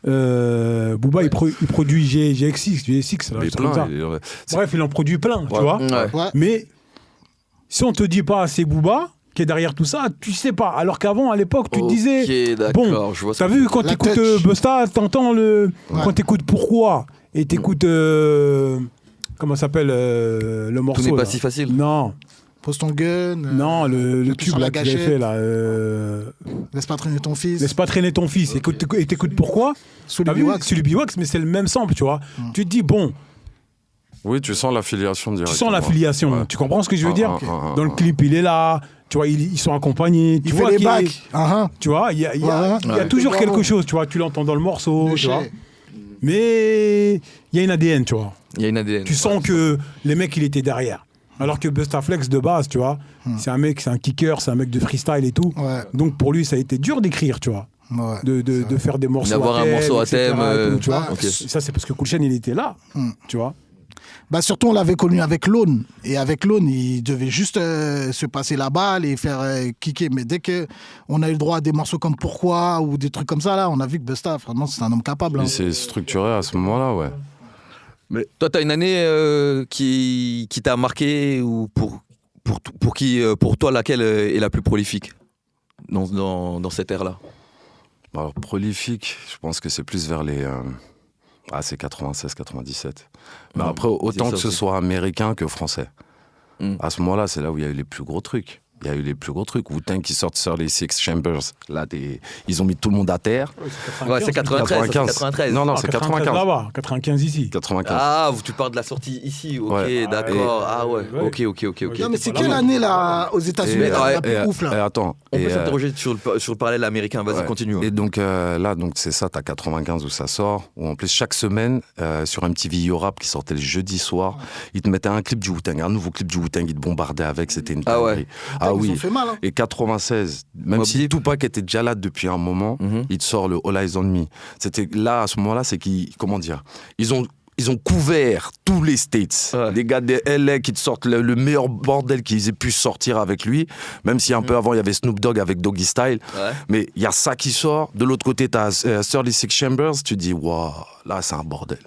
Booba, il produit GX6, là, comme ça. Bref, il en produit plein, tu vois. Ouais. Mais si on te dit pas c'est Booba qui est derrière tout ça, tu sais pas. Alors qu'avant, à l'époque, tu te disais, bon, t'as vu, quand t'écoutes Busta, t'entends quand t'écoutes Pourquoi, et t'écoutes, comment s'appelle le morceau? Tout n'est pas si facile. Non. Pose ton gun. Non, le tube là que j'ai fait là. Laisse pas traîner ton fils. Laisse pas traîner ton fils. Et t'écoutes Pourquoi? Sous le Biwax, mais c'est le même sample, tu vois. Tu te dis, bon. Oui, tu sens l'affiliation directe. Tu sens l'affiliation. Ouais. Tu comprends ce que je veux dire? Dans le clip, il est là. Tu vois, ils sont accompagnés. Il fait les bacs. Tu vois, il y a toujours quelque chose. Tu vois, tu l'entends dans le morceau. Tu vois. Mais il y a une ADN, tu vois. Il y a une ADN. Tu sens que les mecs, il était derrière. Alors que Bustaflex, de base, tu vois, c'est un mec, c'est un kicker, c'est un mec de freestyle et tout. Ouais. Donc pour lui, ça a été dur d'écrire, tu vois. Ouais, de faire des morceaux d'avoir à thème, un morceau à thème. Tu vois. Ça, c'est parce que Kool Chain, il était là, tu vois. Surtout, on l'avait connu avec Lone. Et avec Lone, il devait juste se passer la balle et faire kicker. Mais dès qu'on a eu le droit à des morceaux comme Pourquoi ou des trucs comme ça, là, on a vu que Busta, vraiment, c'est un homme capable. Il s'est structuré à ce moment-là, ouais. Mais toi, t'as une année qui t'a marqué ou pour toi, laquelle est la plus prolifique dans cette ère-là? Alors, prolifique, je pense que c'est plus vers les... c'est 96-97. Mais après, autant que ce soit américain que français. À ce moment-là, c'est là où il y a eu les plus gros trucs. Il y a eu les plus gros trucs. Wu-Tang qui sortent sur les Six Chambers. Là, ils ont mis tout le monde à terre. Ouais, c'est 93. Non, c'est 95. Là-bas, 95 ici. 95. Ah, tu parles de la sortie ici. Ok, d'accord. Ah ouais. Ok. Non, mais c'est quelle année, là, aux États-Unis, la plus ouf, là? Attends. On peut s'interroger sur le parallèle américain. Vas-y, continue. Et donc, là, c'est ça, t'as 95 où ça sort. Où en plus, chaque semaine, sur MTV Yo-Rap qui sortait le jeudi soir, ils te mettaient un clip du Wu-Tang, un nouveau clip du Wu-Tang, ils te bombardaient avec. C'était une dinguerie. Ah oui. Ils ont fait mal, hein. Et 96, même si Tupac était déjà là depuis un moment, il te sort le All Eyes on Me. C'était là, à ce moment-là, c'est qu'ils, comment dire, ils ont couvert tous les States. Ouais. Les gars de LA qui te sortent le meilleur bordel qu'ils aient pu sortir avec lui, même si un peu avant, il y avait Snoop Dogg avec Doggy Style. Ouais. Mais il y a ça qui sort. De l'autre côté, t'as 36 Chambers. Tu te dis, waouh, là, c'est un bordel.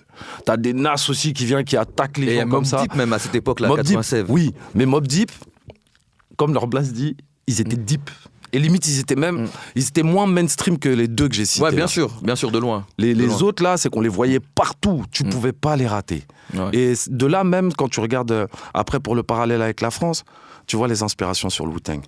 T'as des Nas aussi qui vient, qui attaquent les gens comme ça. Mobb Deep, même à cette époque-là, 96. Oui, mais Mobb Deep, comme leur Blast dit, ils étaient deep. Et limite, ils étaient moins mainstream que les deux que j'ai cités. Ouais, bien sûr, de loin. Les autres, là, c'est qu'on les voyait partout. Tu pouvais pas les rater. Ouais. Et de là, même, quand tu regardes, après, pour le parallèle avec la France, tu vois les inspirations sur le Wu-Tang.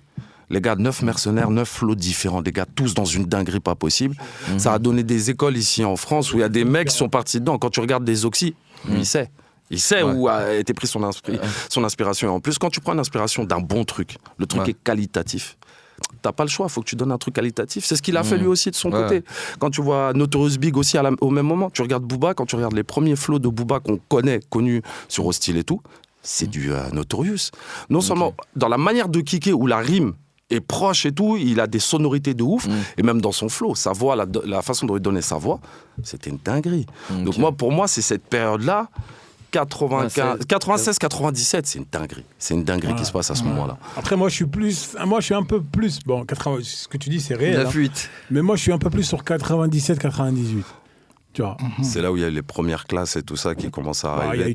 Les gars, 9 mercenaires, 9 flots différents, des gars tous dans une dinguerie pas possible. Ça a donné des écoles ici en France où il y a des mecs qui sont partis dedans. Quand tu regardes des Oxy, il sait. Il sait où a été pris son inspiration. Et en plus, quand tu prends une inspiration d'un bon truc, le truc est qualitatif. T'as pas le choix, il faut que tu donnes un truc qualitatif. C'est ce qu'il a fait lui aussi de son côté. Quand tu vois Notorious Big aussi au même moment, tu regardes Booba, quand tu regardes les premiers flows de Booba qu'on connus sur Hostile et tout, c'est du Notorious. Non seulement dans la manière de kicker où la rime est proche et tout, il a des sonorités de ouf, et même dans son flow, sa voix, la façon dont il donnait sa voix, c'était une dinguerie. Donc pour moi, c'est cette période-là, 96-97, c'est une dinguerie. C'est une dinguerie qui se passe à ce moment-là. Après, moi, je suis un peu plus. Bon, ce que tu dis, c'est réel. 9-8. Mais moi, je suis un peu plus sur 97-98. Tu vois. C'est là où il y a les premières classes et tout ça qui commencent à arriver,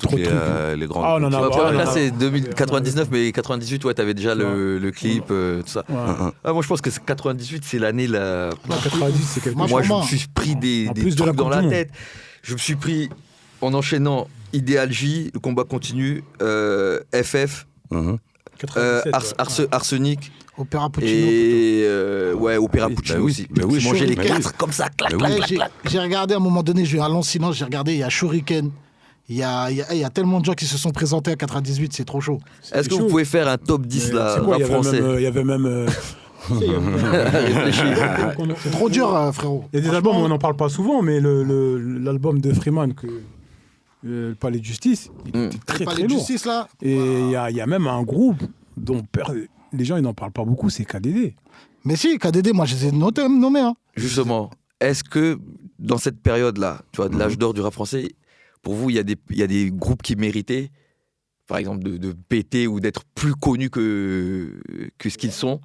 les grandes. Ah, non, la première classe, c'est 99, mais 98, ouais, t'avais déjà le clip, tout ça. Moi, je pense que 98, c'est l'année là. 90, c'est quelque chose. Moi, je me suis pris des trucs dans la tête. Je me suis pris, en enchaînant Idéal J, le combat continue, FF, Arsenic. Opéra Puccino. Et Opéra Puccino aussi. Oui, je mangeais les 4 comme ça, clac. J'ai regardé à un moment donné, j'ai eu un long silence, j'ai regardé, il y a Shuriken. Il y a tellement de gens qui se sont présentés à 98, c'est trop chaud. Est-ce que vous pouvez faire un top 10 là, français? Il y avait même c'est trop dur, frérot. Il y a des albums où on n'en parle pas souvent, mais l'album de Freeman, le Palais de Justice, il était très très lourd. Justice, là. Et il y a même un groupe dont les gens ils n'en parlent pas beaucoup, c'est KDD. Mais si, KDD, moi je les ai nommés. Hein. Justement, est-ce que dans cette période-là, tu vois, de l'âge d'or du rap français, pour vous, il y a des groupes qui méritaient, par exemple, de péter ou d'être plus connus que ce qu'ils sont?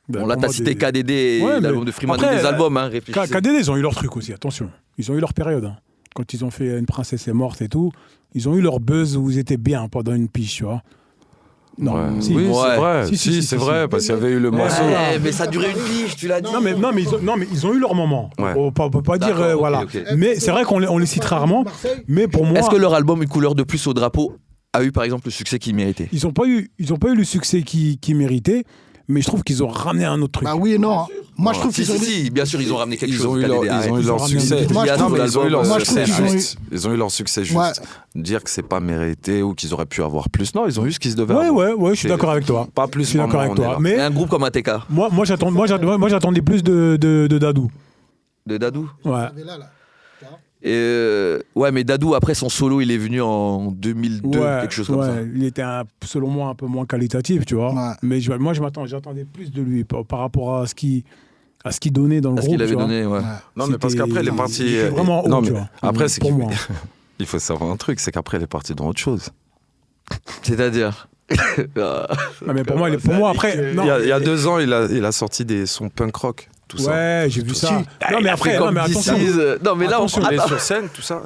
Bon, là, t'as cité KDD et l'album de Freeman, des albums, hein, réfléchissez. KDD, ils ont eu leur truc aussi, attention. Ils ont eu leur période. Hein. Quand ils ont fait Une princesse est morte et tout, ils ont eu leur buzz où ils étaient bien pendant une pige, tu vois. Non, oui, c'est vrai. Si, c'est vrai, parce qu'il y avait eu le morceau. Mais ça a duré une pige, tu l'as dit. Non, mais ils ont eu leur moment. On peut pas dire, voilà. Okay. Mais c'est vrai qu'on les cite rarement. Mais pour moi. Est-ce que leur album Une couleur de plus au drapeau a eu, par exemple, le succès qu'ils méritaient? Ils n'ont pas eu le succès qu'ils méritaient. Mais je trouve qu'ils ont ramené un autre truc. Bah oui et non. Moi, je trouve qu'ils si, bien sûr, ils ont ramené quelque chose. Ils ont eu leur succès. Ils ont eu leur succès juste. Dire que c'est pas mérité ou qu'ils auraient pu avoir plus. Non, ils ont eu ce qu'ils devaient avoir. Ouais, je suis d'accord avec toi. Pas plus. Je suis d'accord avec toi. Mais un groupe comme ATK. Moi, j'attendais plus de Dadou. De Dadou? Ouais. Mais Dadou, après son solo, il est venu en 2002, quelque chose comme ça. Il était selon moi un peu moins qualitatif, tu vois. Ouais. Mais moi, j'attendais plus de lui par rapport à ce qu'il donnait dans le groupe. Ce qu'il avait donné, ouais. Non, mais parce qu'après, les parties. Vraiment haut, tu vois. Après, c'est qu'il il faut savoir un truc, c'est qu'après, elle est partie dans autre chose. C'est-à-dire non, mais pour moi, après. Il y a 2 ans, il a sorti son punk rock. Tout ça. J'ai vu ça. Non, mais après, attention. Non, mais là, attention, il est sur scène, tout ça.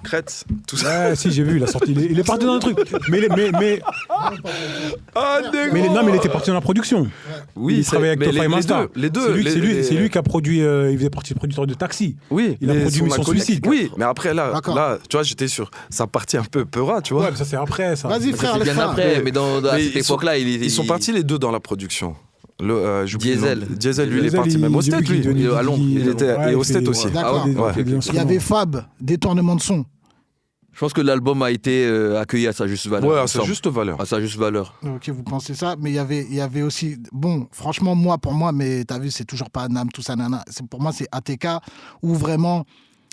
Crête, tout ça. Ouais, si, j'ai vu, il a sorti. Il est parti dans un truc. Mais il était parti dans la production. Oui, il travaillait avec Tofa et Mazda. Les deux. C'est lui qui a produit. Il faisait partie du producteur de Taxi. Oui, il a produit Mission Suicide. Oui, mais après, là, tu vois, j'étais sur sa partie un peu peura, tu vois. Ouais, mais ça, c'est après, ça. Vas-y, frère, c'est bien après. Mais à cette époque-là, ils sont partis les deux dans la production. Diesel, lui, il est parti même au State, lui. À Londres. Il était et au State aussi. D'accord. Il y avait Fab, Détournement de son. Je pense que l'album a été accueilli à sa juste valeur. Ouais, à sa juste valeur. À sa juste valeur. Ok, vous pensez ça, mais il y avait aussi... Bon, franchement, pour moi, mais t'as vu, c'est toujours pas Nam, tout ça, nana. Pour moi, c'est ATK, où vraiment...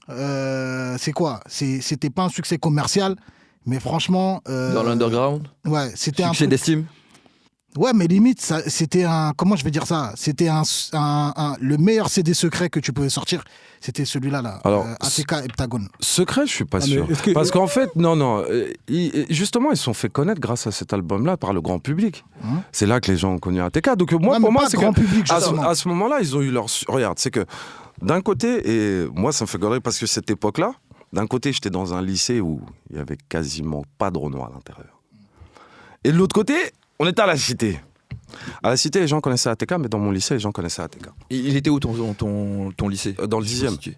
c'est quoi? C'était pas un succès commercial, mais franchement... Dans l'underground? Ouais, c'était un... Succès d'estime? Ouais, mais limite, c'était un... Comment je vais dire ça? C'était le meilleur CD secret que tu pouvais sortir. C'était celui-là, là. Alors, ATK Heptagone. Secret, je suis pas sûr. Parce qu'en fait, justement, ils se sont fait connaître grâce à cet album-là par le grand public. C'est là que les gens ont connu ATK. Donc pour moi, c'est grand public, à ce moment-là, ils ont eu leur... Regarde, c'est que d'un côté, et moi, ça me fait galérer parce que cette époque-là, d'un côté, j'étais dans un lycée où il y avait quasiment pas de Renoir à l'intérieur. Et de l'autre côté... On était à la Cité. À la cité, les gens connaissaient ATK, mais dans mon lycée, les gens connaissaient ATK. Il était où ton lycée? Dans le 10e.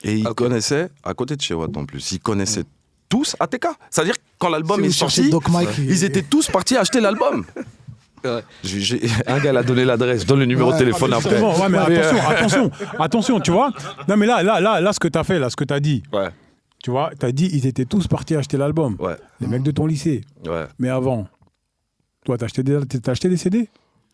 Et ils connaissaient, à côté de chez Watt en plus, ils connaissaient tous ATK. C'est-à-dire que quand l'album est sorti, ils étaient tous partis acheter l'album. Ouais. Un gars l'a donné l'adresse, je donne le numéro de téléphone après. Ouais, mais attention, tu vois. Non, mais là, ce que tu as fait, là, ce que tu as dit, tu vois, tu as dit, ils étaient tous partis acheter l'album. Ouais. Les mecs de ton lycée. Ouais. Mais avant, toi, t'as acheté des CD?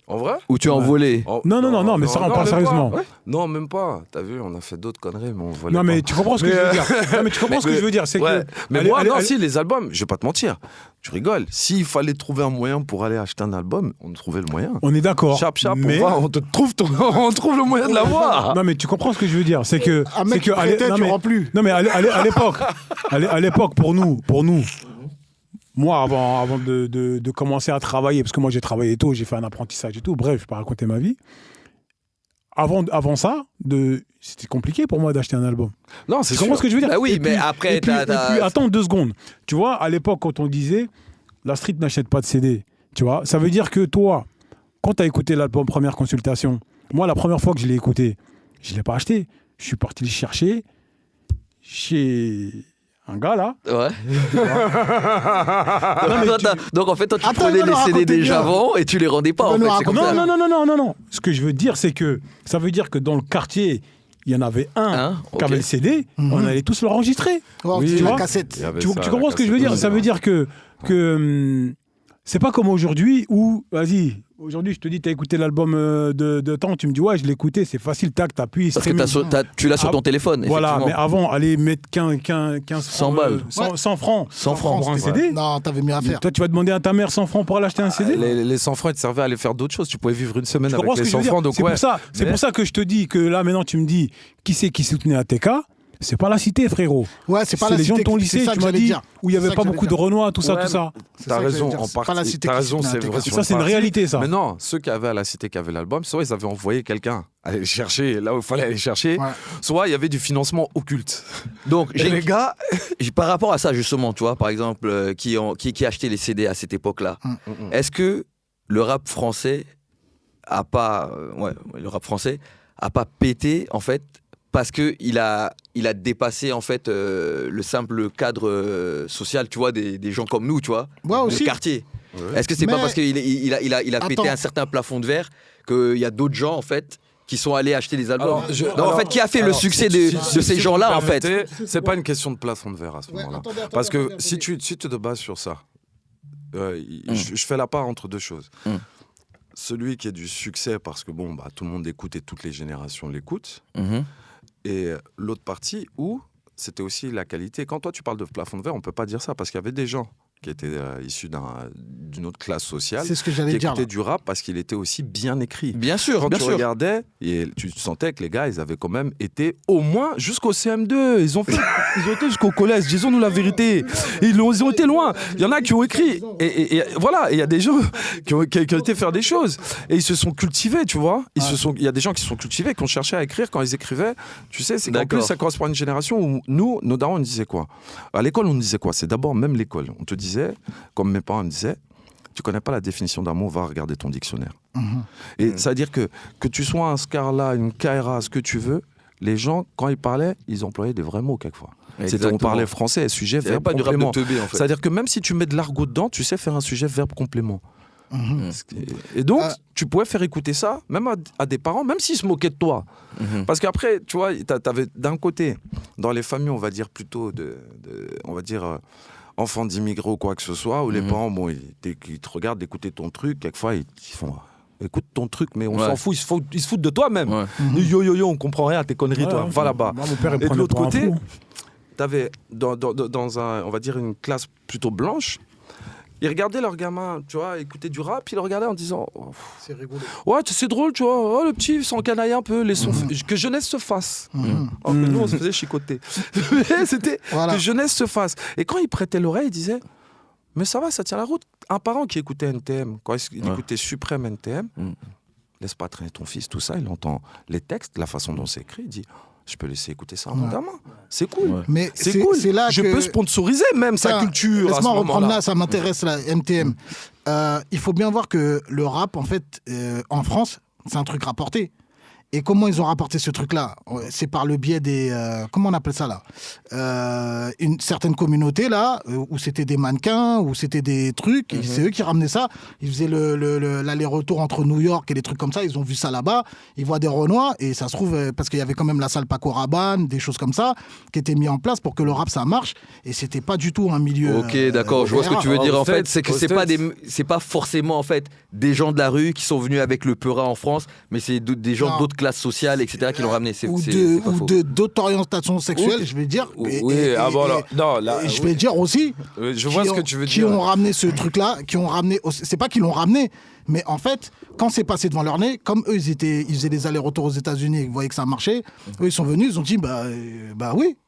En vrai? Ou tu as en volé? Non, mais ça, on parle sérieusement. Non, même pas. T'as vu, on a fait d'autres conneries, mais on volait pas. Non, mais tu comprends ce que je veux dire. Non, mais tu comprends ce que je veux dire, c'est que... Mais moi, si, les albums, je vais pas te mentir, tu rigoles. S'il fallait trouver un moyen pour aller acheter un album, on trouvait le moyen. On est d'accord. Chap, mais... on trouve le moyen de l'avoir. Non, mais tu comprends ce que je veux dire, c'est que... Un mec qui prêtait, tu rends plus. Non, mais à l'époque, pour nous, moi, avant de commencer à travailler, parce que moi j'ai travaillé tôt, j'ai fait un apprentissage et tout, bref, je ne vais pas raconter ma vie. Avant ça, c'était compliqué pour moi d'acheter un album. Non, c'est sûr. Tu comprends ce que je veux dire? Bah oui, mais après... Et puis, attends 2 secondes. Tu vois, à l'époque, quand on disait, la street n'achète pas de CD, tu vois, ça veut dire que toi, quand tu as écouté l'album Première Consultation, moi, la première fois que je l'ai écouté, je ne l'ai pas acheté. Je suis parti le chercher chez... un gars là. Ouais. Donc en fait, toi, tu prenais les CD déjà avant et tu les rendais pas. En fait, c'est comme ça. Non. Ce que je veux dire, c'est que ça veut dire que dans le quartier, il y en avait un qui avait le CD, on allait tous l'enregistrer. Oui, la cassette. Tu comprends ce que je veux dire? Ça veut dire que c'est pas comme aujourd'hui où, vas-y, aujourd'hui, je te dis, t'as écouté l'album de temps, tu me dis, ouais, je l'ai écouté, c'est facile, tac, t'appuies. Parce que tu l'as sur ton téléphone. Voilà, mais avant, aller mettre 15 francs. 100 balles. 100 francs. 100 francs pour un CD. Non, t'avais mieux à faire. Toi, tu vas demander à ta mère 100 francs pour aller acheter un CD? Les 100 francs, ils te servaient à aller faire d'autres choses. Tu pouvais vivre une semaine avec les 100 francs. C'est pour ça que je te dis que là, maintenant, tu me dis, qui c'est qui soutenait ATK? C'est pas la cité, frérot. Ouais, c'est pas la cité. C'est les gens de ton lycée, tu m'as dit, où il n'y avait pas beaucoup de Renois, tout ça. T'as raison, en partie. T'as raison, c'est vrai. Ça, c'est une réalité, ça. Mais non, ceux qui avaient à la cité, qui avaient l'album, soit ils avaient envoyé quelqu'un aller chercher là où il fallait aller chercher, soit il y avait du financement occulte. Donc, les gars, par rapport à ça, justement, tu vois, par exemple, qui achetaient les CD à cette époque-là, est-ce que le rap français a pas pété, en fait, parce qu'il a dépassé en fait le simple cadre social, tu vois, des gens comme nous, tu vois, du quartier. Ouais. Est-ce que c'est pas parce qu'il a pété un certain plafond de verre qu'il y a d'autres gens en fait qui sont allés acheter les albums? En fait, qui a fait le succès de ces gens-là en fait? C'est pas une question de plafond de verre à ce moment-là. Parce que si tu te bases sur ça, je fais la part entre deux choses. Celui qui a du succès parce que tout le monde écoute et toutes les générations l'écoutent. Et l'autre partie où c'était aussi la qualité. Quand toi tu parles de plafond de verre, on peut pas dire ça parce qu'il y avait des gens qui étaient issus d'une autre classe sociale, c'est ce que j'allais qui dire, écoutaient du rap parce qu'il était aussi bien écrit. Bien sûr, quand tu regardais, et tu sentais que les gars, ils avaient quand même été au moins jusqu'au CM2. Ils ont été jusqu'au collège. Disons-nous la vérité. Ils ont été loin. Il y en a qui ont écrit. Et voilà, il y a des gens qui ont été faire des choses. Et ils se sont cultivés, tu vois. Il y a des gens qui se sont cultivés, qui ont cherché à écrire quand ils écrivaient. Tu sais, c'est qu'en plus, ça correspond à une génération où nous, nos darons, on disait quoi? À l'école, on disait quoi? C'est d'abord même l'école. On te disait, comme mes parents me disaient, tu connais pas la définition d'amour, va regarder ton dictionnaire. Et ça veut dire que tu sois un Scarla, une Kaira, ce que tu veux, les gens, quand ils parlaient, ils employaient des vrais mots quelquefois. On parlait français, sujet, verbe, pas complément. Du rap de teubé, en fait. C'est-à-dire que même si tu mets de l'argot dedans, tu sais faire un sujet, verbe, complément. Et donc, tu pouvais faire écouter ça, même à des parents, même s'ils se moquaient de toi. Parce qu'après, tu vois, t'avais d'un côté, dans les familles, on va dire plutôt enfants d'immigrés ou quoi que ce soit, où les parents, ils te regardent d'écouter ton truc, quelquefois, ils font... Écoute ton truc, mais on s'en fout, ils se foutent de toi-même. Yo, on comprend rien à tes conneries, toi. Va là-bas. Moi, mon père, et de l'autre côté, t'avais dans on va dire une classe plutôt blanche, ils regardaient leurs gamins, tu vois, écouter du rap, puis ils le regardaient en disant c'est rigolo. Ouais, c'est drôle, tu vois, le petit s'encanaille un peu, que jeunesse se fasse. Alors que nous, on se faisait chicoter. C'était que jeunesse se fasse. Et quand ils prêtaient l'oreille, ils disaient mais ça va, ça tient la route. Un parent qui écoutait NTM, quand il écoutait Suprême NTM, laisse pas traîner ton fils, tout ça, il entend les textes, la façon dont c'est écrit, il dit je peux laisser écouter ça à mon gamin. C'est cool. Ouais. Mais C'est cool. c'est là Je que... peux sponsoriser même sa Tiens, culture à ce laisse-moi reprendre moment-là. là, ça m'intéresse, la MTM. Il faut bien voir que le rap, en fait, en France, c'est un truc rapporté. Et comment ils ont rapporté ce truc-là? C'est par le biais des... comment on appelle ça, là? Une certaine communauté, là, où c'était des mannequins, où c'était des trucs, et c'est eux qui ramenaient ça. Ils faisaient l'aller-retour entre New York et des trucs comme ça. Ils ont vu ça là-bas. Ils voient des Renois, et ça se trouve, parce qu'il y avait quand même la salle Paco Rabanne, des choses comme ça, qui étaient mis en place pour que le rap, ça marche. Et c'était pas du tout un milieu... Ok, d'accord, je vois ce que tu veux dire en fait, c'est que c'est pas forcément en fait des gens de la rue qui sont venus avec le Peura en France, mais c'est des gens d'autres classes sociales, etc. qui l'ont ramené. Ou d'autres orientations sexuelles, je vais dire. Je vais dire aussi. Je vois ce que tu veux qui dire. ont ramené ce truc-là, qui ont ramené. C'est pas qu'ils l'ont ramené, mais en fait, quand c'est passé devant leur nez, comme eux, ils faisaient des allers-retours aux États-Unis, ils voyaient que ça marchait. Eux, ils sont venus, ils ont dit bah oui.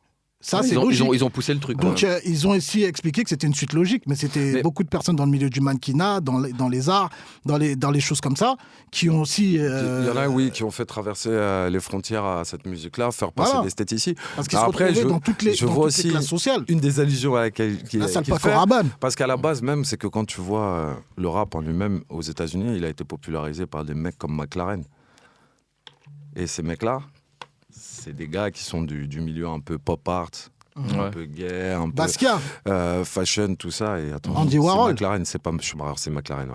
Ça, c'est logique. Ils ont poussé le truc. Donc, ils ont aussi expliqué que c'était une suite logique, mais c'était beaucoup de personnes dans le milieu du mannequinat, dans les arts, dans les choses comme ça, qui ont aussi... Il y en a, oui, qui ont fait traverser les frontières à cette musique-là, faire passer des têtes ici. Parce qu'ils se retrouvaient dans toutes les classes sociales. Une des allusions à laquelle La salle Paco Rabanne. Parce qu'à la base même, c'est que quand tu vois le rap en lui-même aux États-Unis, il a été popularisé par des mecs comme McLaren. Et ces mecs-là, c'est des gars qui sont du milieu un peu pop art, un peu gay, un peu Basquiat, fashion, tout ça. Et attends, Andy Warhol. C'est McLaren, c'est pas Schumacher, c'est McLaren.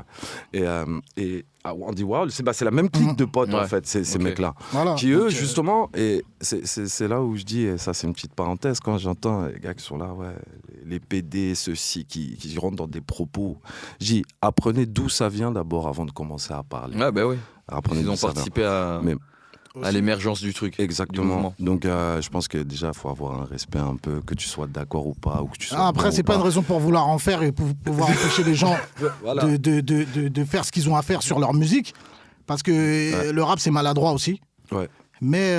Ouais. Et Andy Warhol, c'est la même clique de potes en fait, ces mecs-là. Voilà. Qui eux, justement, et c'est là où je dis, et ça c'est une petite parenthèse, quand j'entends les gars qui sont là, les PD, ceux-ci, qui rentrent dans des propos, je dis, apprenez d'où ça vient d'abord avant de commencer à parler. Ah, bah oui. Apprenez Ils ont participé à l'émergence du truc. Exactement. Donc, je pense que déjà, il faut avoir un respect un peu, que tu sois d'accord ou pas. Ou que tu sois après, c'est pas une raison pour vouloir en faire et pour pouvoir empêcher les gens de faire ce qu'ils ont à faire sur leur musique. Parce que le rap, c'est maladroit aussi. Ouais. Mais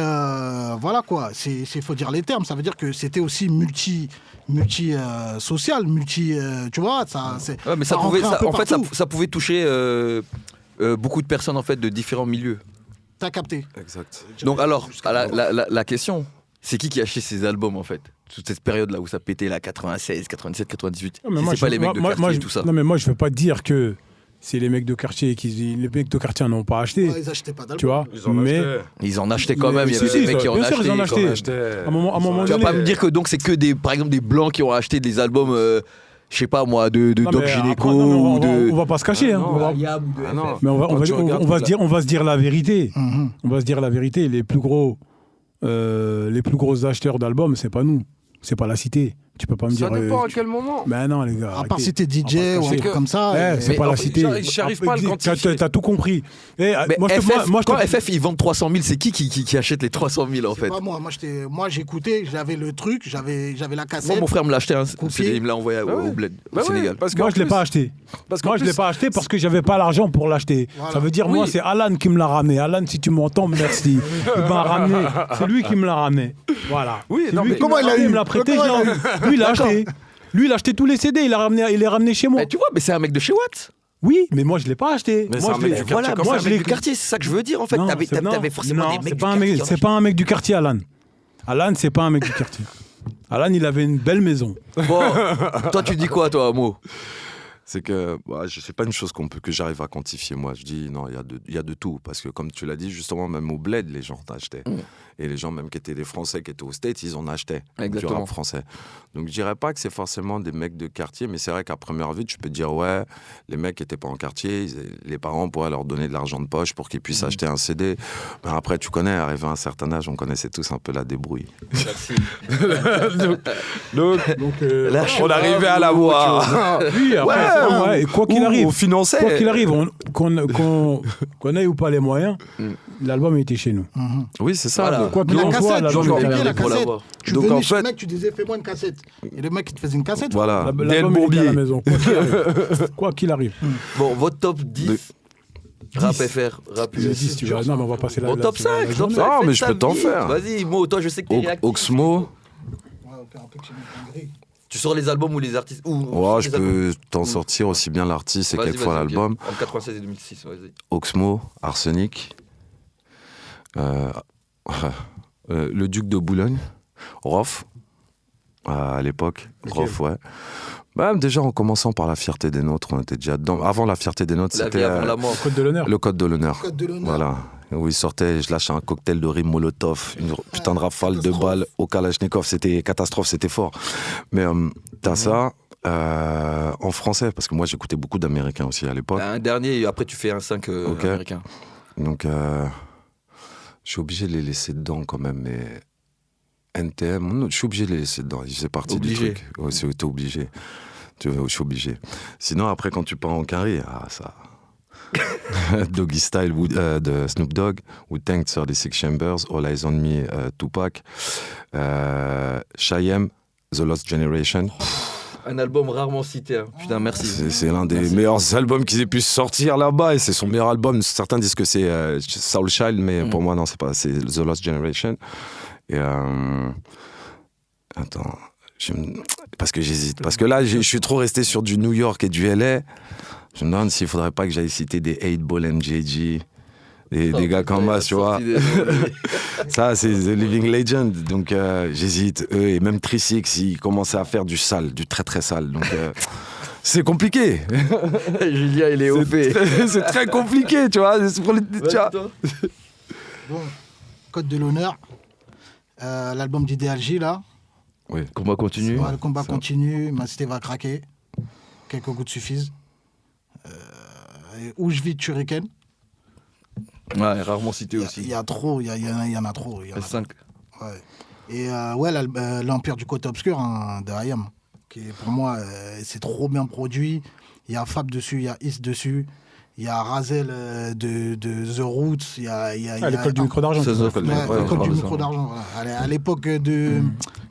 voilà quoi, il faut dire les termes. Ça veut dire que c'était aussi social, tu vois. Mais ça pouvait toucher beaucoup de personnes en fait de différents milieux. T'as capté. Exact. Donc alors, la question, c'est qui a acheté ces albums en fait? Toute cette période-là où ça pétait, là, 96, 97, 98. C'est pas les mecs de quartier et tout ça. Non mais moi je veux pas dire que c'est les mecs de quartier les mecs de quartier n'ont pas acheté. Ils achetaient pas d'albums. Tu vois, Ils en achetaient quand même, il y avait des mecs qui en achetaient. Ils en achetaient. À un moment Tu vas donné, pas me dire que donc c'est que par exemple des blancs qui ont acheté des albums, je sais pas moi, de Doc Gynéco ou de... On va pas se cacher. Mais on va se dire la vérité. On va se dire la vérité. Les plus gros acheteurs d'albums, c'est pas nous, c'est pas la cité. Tu peux pas me dire. Ça dépend à quel moment. Ben non, les gars. À part si t'es DJ ou un truc comme ça. C'est pas la cité. J'arrive pas à le quantifier. T'as tout compris. Quand FF ils vendent 300 000, c'est qui achète les 300 000 en fait? C'est pas moi. Moi j'écoutais, j'avais le truc, j'avais la cassette. Moi mon frère me l'a acheté, il me l'a envoyé au bled, au Sénégal. Moi je l'ai pas acheté. Moi je l'ai pas acheté parce que j'avais pas l'argent pour l'acheter. Ça veut dire moi c'est Alan qui me l'a ramené. Alan, si tu m'entends, merci. Il m'a ramené. C'est lui qui me l'a ramené. Voilà. Comment il a eu? Il me l'a prêté, je l'ai enlevé. Lui il l'a acheté. Lui, il a acheté tous les CD, il les ramené chez moi. Mais tu vois, mais c'est un mec de chez Watt. Oui, mais moi, je ne l'ai pas acheté. Mais moi, c'est un mec du quartier. Moi, je l'ai du quartier, c'est ça que je veux dire en fait. T'avais forcément des mecs du quartier. C'est pas un mec du quartier, Alan. Alan, c'est pas un mec du quartier. Alan, il avait une belle maison. Bon, toi, tu dis quoi, toi, Mo? C'est que c'est pas une chose que j'arrive à quantifier. Moi, je dis non, il y a de tout. Parce que comme tu l'as dit, justement, même au bled, les gens achetaient. Et les gens, même qui étaient des Français, qui étaient aux States, ils en achetaient. Exactement. Du rap français. Donc, je dirais pas que c'est forcément des mecs de quartier, mais c'est vrai qu'à première vue, tu peux te dire, ouais, les mecs qui étaient pas en quartier, les parents pourraient leur donner de l'argent de poche pour qu'ils puissent acheter un CD. Mais après, tu connais, arrivé à un certain âge, on connaissait tous un peu la débrouille. donc on arrivait à la voir. Oui, après, et quoi qu'il arrive, on finançait. Quoi qu'il arrive, qu'on ait ou pas les moyens, l'album était chez nous. Oui, c'est ça. Voilà. Quoi qu'il en soit, l'album était la pour cassette. l'avoir. Tu Donc, venais en chez le fait- mec, tu disais fais-moi une cassette. Et le mec il te faisait une cassette. Voilà. L'album était à la maison. Quoi qu'il arrive. Bon, votre top 10 rap FR, rap J'ai US. dit, si tu veux. Non, mais on va passer Bon, top 5, top 5. Non, mais je peux t'en faire. Vas-y, Mo, toi, je sais que t'es réactif. Oxmo. Tu sors les albums ou les artistes Ouais, je peux t'en sortir aussi bien l'artiste et quelquefois l'album. Entre 96 et 2006, vas-y. Oxmo, Arsenic. Le Duc de Boulogne, Rof, à l'époque. Lequel? Rof, ouais. Bah, déjà, en commençant par La Fierté des Nôtres, on était déjà dedans. Avant La Fierté des Nôtres, La c'était vie avant la mort. Code de l'honneur. le Code de l'honneur. Code de l'honneur. Voilà. Où il sortait, je lâchais un cocktail de riz Molotov, une putain de rafale de catastrophe. balles au Kalachnikov. C'était catastrophe, c'était fort. Mais t'as ça en français, parce que moi, j'écoutais beaucoup d'Américains aussi à l'époque. Un dernier, et après tu fais un 5 Ok. américain. Donc, je suis obligé de les laisser dedans quand même, mais NTM, non, je suis obligé de les laisser dedans. C'est parti Obligé. du truc. Ouais, t'es obligé. Je suis obligé. Sinon, après, quand tu pars en carré, ça... Doggy Style de Snoop Dogg, Wu-Tang, 36 Chambers, All Eyes on Me, Tupac, Cheyenne, The Lost Generation. Un album rarement cité. Hein. Putain, merci. C'est l'un des meilleurs albums qu'ils aient pu sortir là-bas et c'est son meilleur album. Certains disent que c'est Soul Child, mais pour moi, non, c'est pas. C'est The Lost Generation. Et attends, parce que j'hésite. Parce que là, je suis trop resté sur du New York et du LA. Je me demande s'il faudrait pas que j'aille citer des 8-Ball MJG, des gars comme ça, tu vois. Ça, c'est The Living Legend. Donc, j'hésite. Eux, et même Trisix, ils commençaient à faire du sale, du très très sale. Donc, c'est compliqué. Julien, il est OP. C'est très compliqué, tu vois. C'est pour les- tu vois. Bon, Code de l'honneur. L'album d'Idéal J, là. Oui. Combat continue. Ouais, le combat Ça. continue. Ma cité va craquer. Quelques gouttes suffisent. Où je vis, Turrican. Ouais, rarement cité Il aussi. y a trop, il y en a trop. il y en a S5. trop. Ouais. Et ouais, l'Empire du Côté Obscur hein, de IAM, qui est, pour moi, c'est trop bien produit. Il y a Fab dessus, il y a Is dessus, il y a Razel de The Roots, il y a L'école du micro d'argent. Sons of Ouais, Ouais, on l'école parle du de ça. micro d'argent. Voilà. À l'époque de.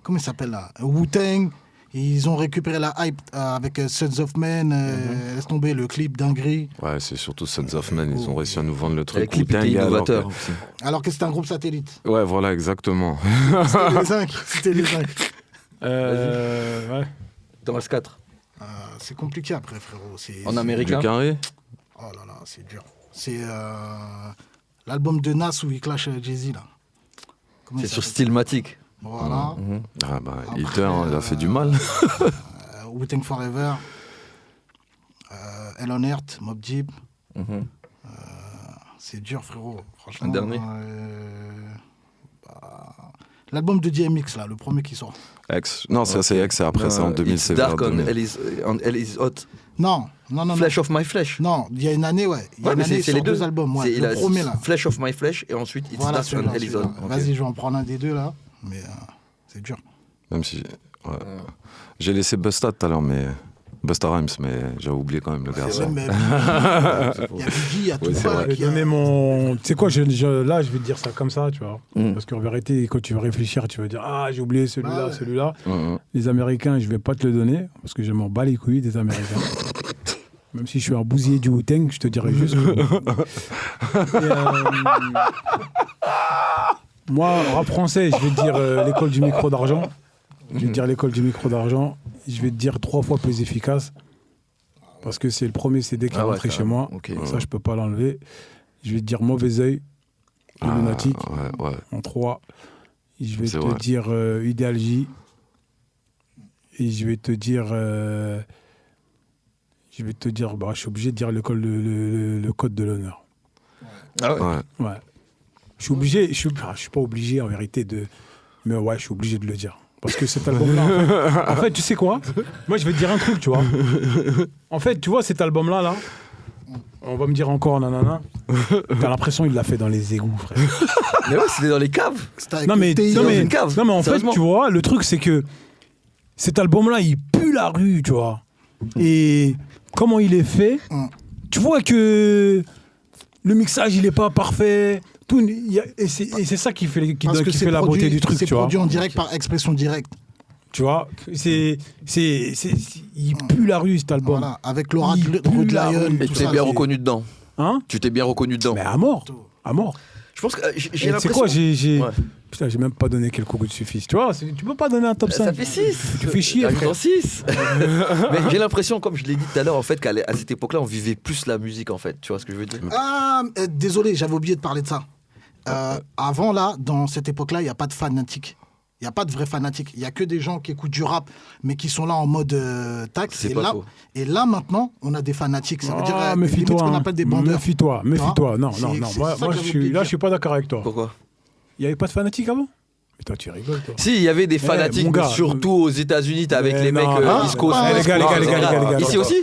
Comment il s'appelle là Wu-Tang. Ils ont récupéré la hype avec Sons of Men. Laisse tomber le clip dinguerie. Ouais, c'est surtout Sons of Men. Ils ont réussi à nous vendre le Le truc. clip était Wu-Tang, alors innovateur que- aussi. Alors que c'était un groupe satellite. Ouais, voilà, exactement. C'était les 5. C'était les 5. Ouais. T'en restes 4. C'est compliqué après, frérot. En Du américain. carré. Oh là là, c'est dur. C'est l'album de Nas où il clash Jay-Z là. Comment C'est il sur s'appelle Stillmatic. Voilà. Ah bah, Après, Hitter, il a fait du mal. Wu-Tang Forever. Hell on Earth, Mobb Deep. C'est dur, frérot. Franchement. Un dernier L'album de DMX là, le premier qui sort. X. Non, ça c'est X, et après c'est en 2000, It's c'est Dark vers on 2000. Hell is Hot. Non. Flesh of My Flesh. Non, il y a une année, ouais. Il y a Ouais, une mais année, il c'est sort les deux albums. Ouais. Il Le a premier là. Flesh of My Flesh et ensuite It's Voilà, Dark on celui-là, Hell is Hot. celui-là. Ok. Vas-y, je vais en prendre un des deux là. Mais c'est dur. Même si. Ouais. J'ai laissé Busta tout à l'heure, mais. Busta Rhymes, mais j'ai oublié quand même le C'est vrai, garçon. mais il y a Biggie, il y a Oui, c'est Tupac. vrai. Je vais il y a- donner mon. Tu sais quoi, là, je vais te dire ça comme ça, tu vois. Parce qu'en vérité, quand tu vas réfléchir, tu vas dire ah, j'ai oublié celui-là, Bah ouais. celui-là. Mhm. Les Américains, je vais pas te le donner parce que je m'en bats les couilles des Américains. Même si je suis un bousillé du Wu-Tang, je te dirais juste. Moi, rap français, je vais te dire l'école du micro d'argent. Je vais te dire l'école du micro d'argent. Je vais te dire 3 fois plus efficace. Parce que c'est le premier CD qui est Ah ouais, rentré chez carrément. moi. Ok. Ça, je peux pas l'enlever. Je vais te dire Mauvais Oeil, Ah, Lunatique, ouais. en 3. Je vais C'est te vrai. dire Idéal J. Et je vais te dire. Bah, je suis obligé de dire le code de l'honneur. Ah ouais. Ouais. Ouais. Je suis obligé, je suis pas obligé en vérité de. Mais ouais, je suis obligé de le dire. Parce que cet album-là. En fait, tu sais quoi? Moi, je vais te dire un truc, tu vois. En fait, tu vois, cet album-là, là, on va me dire encore nanana. T'as l'impression qu'il l'a fait dans les égouts, frère. Mais ouais, c'était dans les caves. C'était avec Non, le mais, TI, non, dans mais, une cave, non, mais en fait, sérieusement. tu vois, le truc, c'est que cet album-là, il pue la rue, tu vois. Et comment il est fait, tu vois que le mixage, il est pas parfait. Tout, et c'est ça qui fait, parce que qui c'est fait la produit- beauté du truc, c'est tu vois. produit en direct par expression directe. Tu vois, il pue la rue, cet album. Voilà, avec Laura Il de pue Rude la Lion. rue. Et tout tu t'es ça, bien c'est- reconnu dedans. Hein? Tu t'es bien reconnu dedans. Mais à mort. À mort. Je pense que j'ai Et tu sais l'impression. quoi, Ouais. Putain, j'ai même pas donné quelques gouttes suffisent. Tu vois, tu peux pas donner un top 5. Ça fait 6. Tu fais chier, frère. 6. Mais j'ai l'impression, comme je l'ai dit tout à l'heure, en fait, qu'à cette époque-là, on vivait plus la musique, en fait. Tu vois ce que je veux dire? Ah, désolé, j'avais oublié de parler de ça. Avant, là, dans cette époque-là, il n'y a pas de fanatiques. Il n'y a pas de vrais fanatiques. Il n'y a que des gens qui écoutent du rap, mais qui sont là en mode tac. C'est pas faux. Et là, maintenant, on a des fanatiques. Ça veut dire méfie-toi, limite ce qu'on appelle des bandeurs. Méfie-toi. Non. C'est Moi, ça que je j'avais suis oublié de là, dire. je suis pas d'accord avec toi. Pourquoi? Il n'y avait pas de fanatiques avant? Mais toi, tu rigoles, toi. Si, il y avait des fanatiques, mon gars, surtout aux États-Unis, avec mais les mecs non, East Coast. les West gars, Coast, les gars. Ici aussi?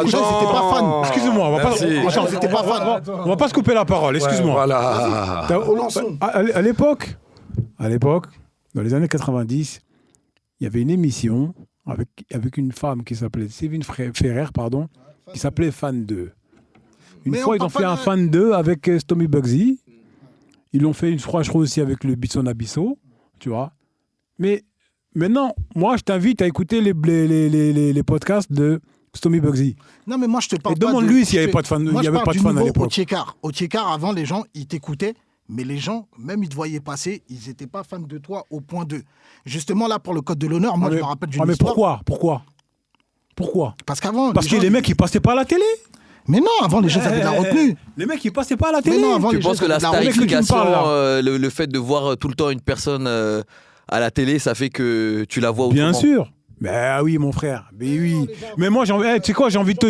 Les gens, ils étaient pas fans. Excuse-moi, on va pas, Merci. on va pas se couper la parole, excuse-moi. Voilà. À l'époque, dans les années 90, il y avait une émission avec une femme qui s'appelait Sévine Ferrer, qui s'appelait Fan 2. Une Mais fois, on ils ont parle fait pas un de- Fan 2 avec Stomy Bugsy. Ils l'ont fait une fois, je crois, aussi avec le Bisson Abisso, tu vois. Mais maintenant, moi, je t'invite à écouter les podcasts de Stomy Bugsy. Non, mais moi, je te parle Et pas demande-lui s'il y avait pas de fan, Moi, il y je avait parle pas de du fan à nouveau l'époque. Au Tchekar, avant, les gens, ils t'écoutaient, mais les gens, même ils te voyaient passer, ils n'étaient pas fans de toi au point 2. Justement, là, pour le code de l'honneur, moi, je me rappelle d'une mais histoire. Pourquoi Parce qu'avant. Parce que gens, les mecs, ils passaient pas à la télé. Mais non, avant, les gens avaient de la retenue. Les mecs, ils passaient pas à la télé. Mais non, avant, Tu les penses gens que la avaient de retenue. starification, parles, le fait de voir tout le temps une personne à la télé, ça fait que tu la vois autrement? Bien sûr. Ben oui, mon frère. Mais oui. Mais moi, tu sais quoi, j'ai envie de te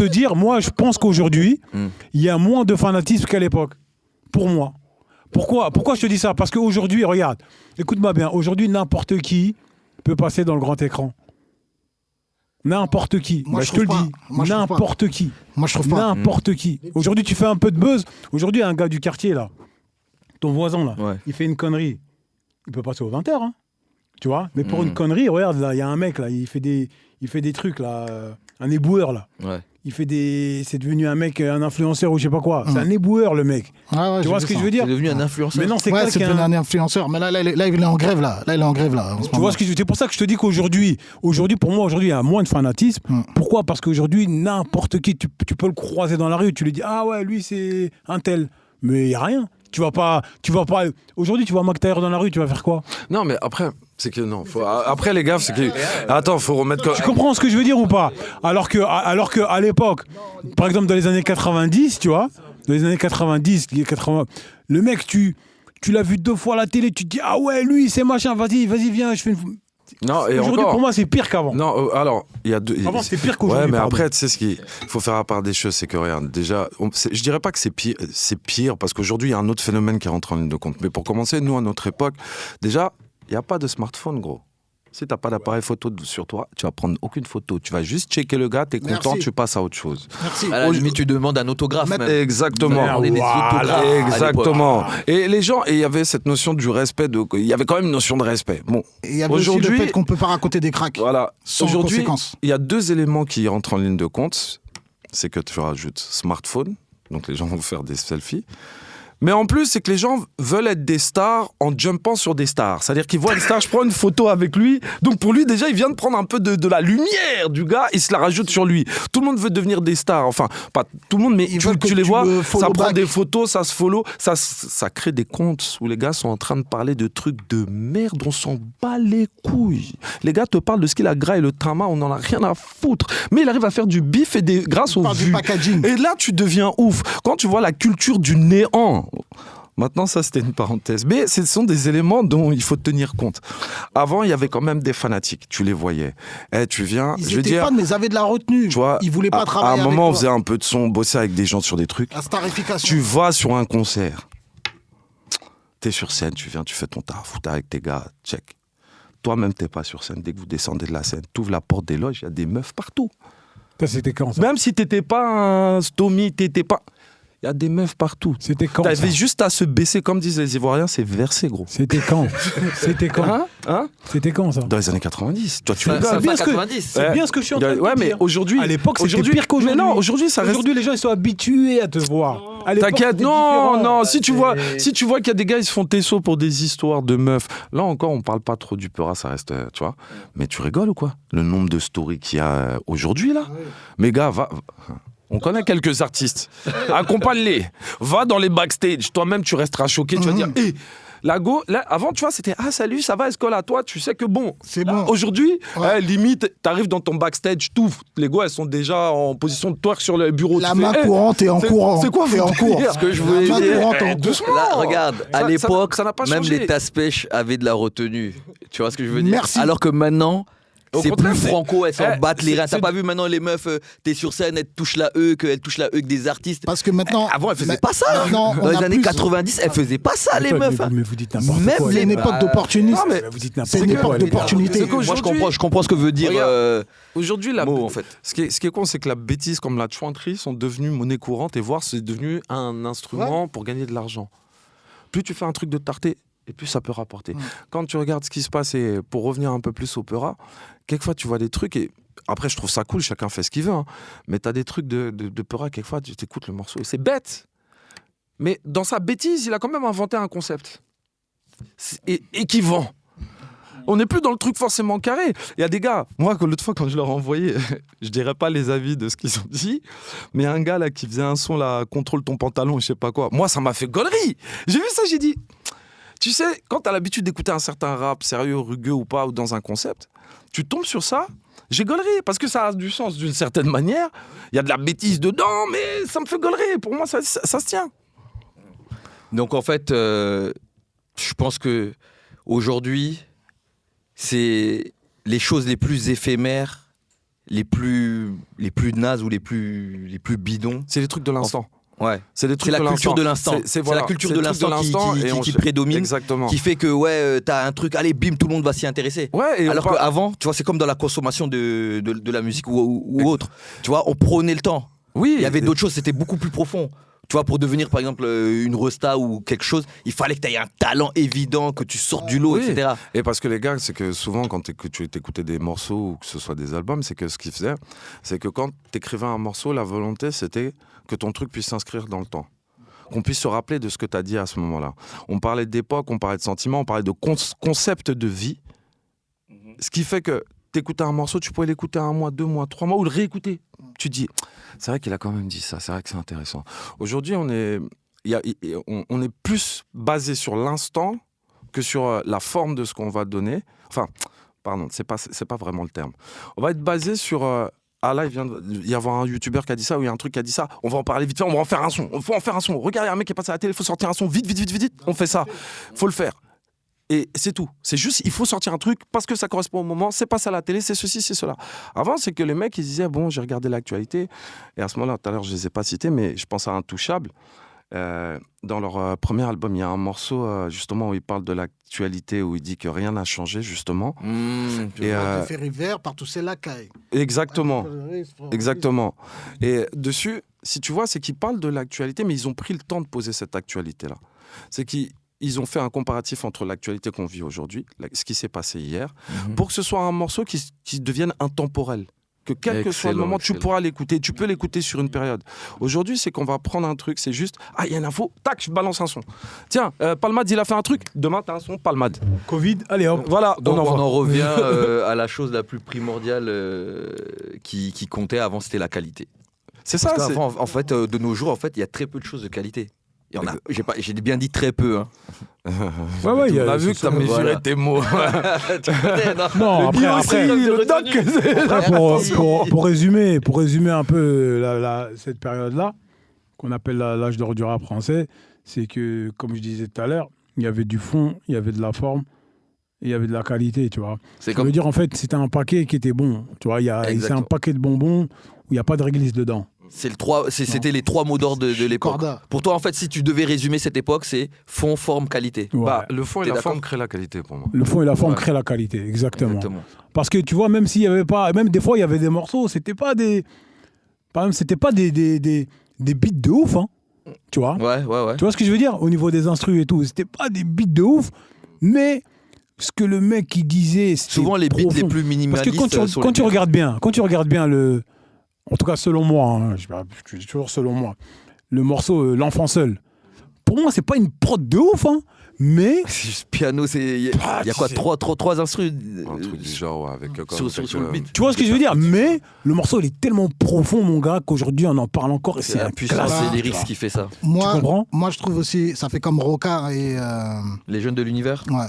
dire, moi, je pense qu'aujourd'hui, il y a moins de fanatisme qu'à l'époque. Pour moi. Pourquoi je te dis ça? Parce qu'aujourd'hui, regarde, écoute-moi bien, aujourd'hui, n'importe qui peut passer dans le grand écran. N'importe qui. Moi, Ben, je je te le trouve dis. pas. Moi, je trouve pas. N'importe qui. Moi, je trouve pas. N'importe qui. Aujourd'hui, tu fais un peu de buzz. Aujourd'hui, un gars du quartier, là, ton voisin, là, Ouais. il fait une connerie. Il peut passer aux 20h, hein. Tu vois? Mais pour une connerie, regarde, là, il y a un mec, là, il fait des trucs, là, un éboueur, là. Ouais. C'est devenu un mec, un influenceur ou je sais pas quoi. C'est un éboueur, le mec. Ah ouais, Tu vois ce que je veux dire? C'est devenu un influenceur. Mais non, c'est Ouais, c'est devenu quelqu'un. un influenceur. Mais là, il est en grève, là. Là, il est en grève, là. En ce Tu moment. vois ce que je veux dire? C'est pour ça que je te dis qu'aujourd'hui, pour moi, il y a moins de fanatisme. Pourquoi? Parce qu'aujourd'hui, n'importe qui, tu peux le croiser dans la rue, tu lui dis, ah ouais, lui, c'est un tel. Mais il n'y a rien. Tu vas pas. Aujourd'hui, tu vois Mac Taylor dans la rue, tu vas faire quoi? Non, mais après, c'est que non. Après, les gars, c'est que. Attends, faut remettre. Tu comprends ce que je veux dire ou pas? Alors que à l'époque, par exemple dans les années 90, tu vois, dans les années 90, 80, le mec, tu l'as vu 2 fois à la télé, tu te dis ah ouais, lui c'est machin, vas-y viens, je fais une. Non, et Aujourd'hui encore. pour moi c'est pire qu'avant. Non, alors, il y a deux. Avant, c'était pire qu'aujourd'hui, Ouais, mais pardon. après, tu sais ce qu'il faut faire à part des choses, c'est que regarde, déjà, je dirais pas que c'est pire parce qu'aujourd'hui, il y a un autre phénomène qui rentre en ligne de compte. Mais pour commencer, nous, à notre époque, déjà, il n'y a pas de smartphone, gros. Si t'as pas d'appareil photo sur toi, tu vas prendre aucune photo. Tu vas juste checker le gars, t'es Merci. content, tu passes à autre chose. Merci. À la limite, tu demandes un autographe. Même. Exactement. On est des autographes. à Exactement. Et les gens, et il y avait cette notion du respect, il y avait quand même une notion de respect. Bon, Et il y avait aussi le aujourd'hui, fait qu'on peut pas raconter des cracks. voilà. Sans Aujourd'hui, conséquence. il y a 2 éléments qui rentrent en ligne de compte. C'est que tu rajoutes smartphone, donc les gens vont faire des selfies. Mais en plus, c'est que les gens veulent être des stars en jumpant sur des stars. C'est-à-dire qu'ils voient une star, je prends une photo avec lui. Donc pour lui, déjà, il vient de prendre un peu de la lumière du gars, il se la rajoute sur lui. Tout le monde veut devenir des stars. Enfin, pas tout le monde, mais Ils veulent que tu les tu vois, le follow ça prend back. des photos, ça se follow, ça crée des comptes où les gars sont en train de parler de trucs de merde, on s'en bat les couilles. Les gars te parlent de ce qu'il a gras et le tama, on n'en a rien à foutre. Mais il arrive à faire du bif et grâce aux parle du vues. packaging. Et là, tu deviens ouf. Quand tu vois la culture du néant. Maintenant, ça, c'était une parenthèse. Mais ce sont des éléments dont il faut tenir compte. Avant, il y avait quand même des fanatiques. Tu les voyais. Tu viens, Ils je veux étaient dire, fans, mais ils avaient de la retenue. tu vois, Ils voulaient pas à travailler un avec moment, on toi. faisait un peu de son, bosser avec des gens sur des trucs. La starification. Tu vas sur un concert. T'es sur scène, tu viens, tu fais ton taf. T'es avec tes gars, check. Toi-même, t'es pas sur scène. Dès que vous descendez de la scène, t'ouvres la porte des loges, il y a des meufs partout. Ça c'était quand ça? Même si t'étais pas un stomy, t'étais pas... Il y a des meufs partout. C'était quand ça? T'avais juste à se baisser, comme disent les Ivoiriens, c'est versé, gros. C'était quand? C'était quand? Hein C'était quand ça? Dans les années 90. Toi, tu Ça- rigoles. ça bien fait ce que- 90. C'est bien ce que je suis en train de Ouais, te mais dire. aujourd'hui... À l'époque, c'était aujourd'hui- pire qu'aujourd'hui. Mais non, aujourd'hui, ça reste... Aujourd'hui, les gens ils sont habitués à te voir. À l'époque, T'inquiète, c'était non, différent. non, si tu vois C'est- qu'il y a des gars, ils se font tesso pour des histoires de meufs, là encore, on parle pas trop du Peura, ça reste, tu vois. Mais tu rigoles ou quoi? Le nombre de stories qu'il y a aujourd'hui, là. Mais gars, on connaît quelques artistes. Accompagne-les. Va dans les backstage. Toi-même, tu resteras choqué. Tu vas dire, hé, La go, là, avant, tu vois, c'était ah salut, ça va, est-ce que là, toi, tu sais que bon. C'est Là, bon. Aujourd'hui, Ouais. limite, t'arrives dans ton backstage, t'ouvres, les go, elles sont déjà en position de twerk sur le bureau. La Tu main fais, hey, courante et en c'est- courant. c'est quoi Et en votre cours. délire Ce que je voulais La main dire, courante en doucement. cours. Là, regarde, à Ça- l'époque, ça n'a pas même changé. les tasses-pêches avaient de la retenue. Tu vois ce que je veux dire? Merci. Alors que maintenant, Au c'est contraire, plus c'est- franco, elles s'en Eh, battent les c'est- reins. T'as c'est- pas vu maintenant les meufs, t'es sur scène, elles touchent la elles touchent la des artistes. Parce que maintenant. Avant, elles faisaient mais- pas ça. hein. maintenant, Dans on les a années plus- 90, elles faisaient pas ça, les meufs. hein. Mais vous dites n'importe Même quoi. les- C'est une époque d'opportunisme. Non, mais Vous dites C'est n'importe une quoi. époque les gars. d'opportunité. C'est Moi, je comprends ce que veut dire. Regarde. Aujourd'hui, Mo, en fait. ce qui est con, c'est que la bêtise comme la chouinterie sont devenues monnaie courante et voire c'est devenu un instrument pour gagner de l'argent. Plus tu fais un truc de tarté, et plus ça peut rapporter. Quand tu regardes ce qui se passe, et pour revenir un peu plus au Peura, quelquefois tu vois des trucs, et après je trouve ça cool, chacun fait ce qu'il veut, hein, mais tu as des trucs de Peura, quelquefois tu t'écoutes le morceau, et c'est bête. Mais dans sa bêtise, il a quand même inventé un concept. Et qui vend. On n'est plus dans le truc forcément carré. Il y a des gars, moi, l'autre fois, quand je leur ai envoyé, je dirais pas les avis de ce qu'ils ont dit, mais un gars là qui faisait un son là, contrôle ton pantalon, je sais pas quoi. Moi, ça m'a fait gaulerie. J'ai vu ça, j'ai dit, tu sais, quand t'as l'habitude d'écouter un certain rap, sérieux, rugueux ou pas, ou dans un concept, tu tombes sur ça, j'ai gaulerie, parce que ça a du sens d'une certaine manière. Il y a de la bêtise dedans, mais ça me fait gaulerie. Pour moi, ça se tient. Donc en fait, je pense que aujourd'hui, c'est les choses les plus éphémères, les plus nazes ou les plus bidons. C'est les trucs de l'instant. Ouais. C'est des C'est trucs la de culture de l'instant. C'est C'est la culture de le truc l'instant et on qui prédomine, Exactement. qui fait que ouais, t'as un truc, allez, bim, tout le monde va s'y intéresser. Ouais, et Alors on parle- qu'avant, tu vois, c'est comme dans la consommation de la musique ou autre. Tu vois, on prenait le temps. oui, Il y avait d'autres choses, c'était beaucoup plus profond. Tu vois, pour devenir par exemple une resta ou quelque chose, il fallait que tu aies un talent évident, que tu sortes du lot, Oui. etc. Et parce que les gars, c'est que souvent quand tu écoutais des morceaux ou que ce soit des albums, c'est que ce qu'ils faisaient, c'est que quand tu écrivais un morceau, la volonté c'était que ton truc puisse s'inscrire dans le temps. Qu'on puisse se rappeler de ce que tu as dit à ce moment-là. On parlait d'époque, on parlait de sentiments, on parlait de concept de vie. Ce qui fait que tu écoutais un morceau, tu pouvais l'écouter 1 mois, 2 mois, 3 mois ou le réécouter. Tu te dis, c'est vrai qu'il a quand même dit ça, c'est vrai que c'est intéressant. Aujourd'hui, on est plus basé sur l'instant que sur la forme de ce qu'on va donner. Enfin, pardon, c'est pas vraiment le terme. On va être basé sur... ah là, il vient d'y avoir un youtubeur qui a dit ça, ou il y a un truc qui a dit ça. On va en parler vite fait, on va en faire un son. Il faut en faire un son. Regarde, il y a un mec qui est passé à la télé, il faut sortir un son. Vite. On fait ça. Faut le faire. Et c'est tout. C'est juste, il faut sortir un truc parce que ça correspond au moment. C'est pas ça à la télé, c'est ceci, c'est cela. Avant, c'est que les mecs, ils disaient, bon, j'ai regardé l'actualité. Et à ce moment-là, tout à l'heure, je les ai pas cités, mais je pense à Intouchable. Dans leur premier album, il y a un morceau, justement, où ils parlent de l'actualité, où il dit que rien n'a changé, justement. Et, Le ferry vert, partout c'est la caille. exactement. Exactement. Et dessus, si tu vois, c'est qu'ils parlent de l'actualité, mais ils ont pris le temps de poser cette actualité-là. C'est qu'ils ont fait un comparatif entre l'actualité qu'on vit aujourd'hui, ce qui s'est passé hier, pour que ce soit un morceau qui devienne intemporel. Que quel que soit le moment, tu pourras l'écouter. Tu peux l'écouter sur une période. Aujourd'hui, c'est qu'on va prendre un truc, c'est juste, ah, il y a une info, tac, je balance un son. Tiens, Palmade, il a fait un truc, demain, t'as un son, Palmade. Covid, allez hop. Voilà, Donc on envoie. en revient à la chose la plus primordiale qui comptait avant, c'était la qualité. C'est ça, Parce c'est... qu'avant, en fait, de nos jours, en fait, il y a très peu de choses de qualité. Il y en a, j'ai bien dit très peu. Hein. Ouais, On a vu que t'as mesuré voilà. tes mots. Tu connais, non Non, après, le doc, Après, pour résumer un peu cette période-là, qu'on appelle l'âge d'or du rap français, c'est que, comme je disais tout à l'heure, il y avait du fond, il y avait de la forme, et il y avait de la qualité, tu vois. C'est Ça veut dire, en fait, c'était un paquet qui était bon, tu vois. C'est un Exactement. paquet de bonbons où il n'y a pas de réglisse dedans. C'était les 3 mots d'ordre de l'époque. Corda. Pour toi, en fait, si tu devais résumer cette époque, c'est fond, forme, qualité. Ouais. Bah, le fond et T'es la d'accord forme créent la qualité pour moi. Le fond et la forme Ouais. créent la qualité, exactement. Parce que tu vois, même s'il y avait pas, même des fois il y avait des morceaux, c'était pas des, par exemple, c'était pas des beats de ouf, hein, tu vois. Ouais. Tu vois ce que je veux dire au niveau des instrus et tout, c'était pas des beats de ouf, mais ce que le mec il disait, c'était Souvent, les beats les profond. plus Parce minimalistes. que quand sont tu les regardes bien le, en tout cas selon moi, hein, je dis toujours selon moi, le morceau L'Enfant Seul. Pour moi, c'est pas une prod de ouf, hein, Mais C'est juste piano, il y a quoi, c'est- trois instrus Un truc du genre, ouais, avec sur le beat. tu vois ce que je veux dire? Mais le morceau, il est tellement profond, mon gars, qu'aujourd'hui, on en parle encore et C'est c'est la un puissance, classique, c'est les tu vois. lyrics qui fait ça. Moi, comprends moi, je trouve aussi, ça fait comme Rocard et. Les jeunes de l'univers. Ouais.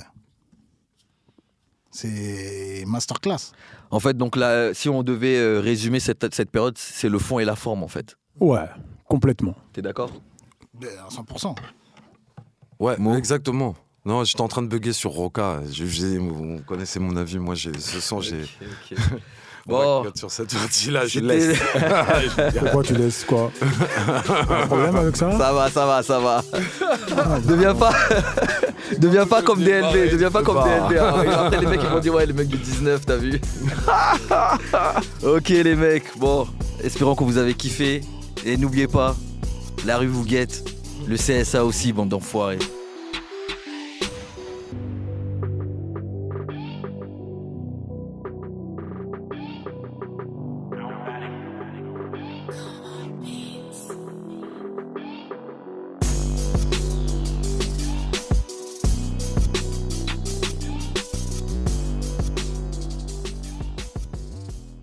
C'est masterclass. En fait, donc là, si on devait résumer cette période, c'est le fond et la forme, en fait. Ouais, complètement. T'es d'accord? À 100%. Ouais, Mo. exactement. Non, j'étais en train de bugger sur Roca. Vous connaissez mon avis. Moi, ce son, j'ai. Ok. On va Bon, cut sur cette partie-là, je c'était- laisse. Pourquoi tu laisses quoi? Un problème avec ça? ça va. Deviens pas comme DLD, deviens pas comme DLD. hein. Après les mecs ils vont dire ouais les mecs de 19 t'as vu. Ok les mecs, bon, espérons que vous avez kiffé. Et n'oubliez pas, la rue vous guette, le CSA aussi, bande d'enfoirés.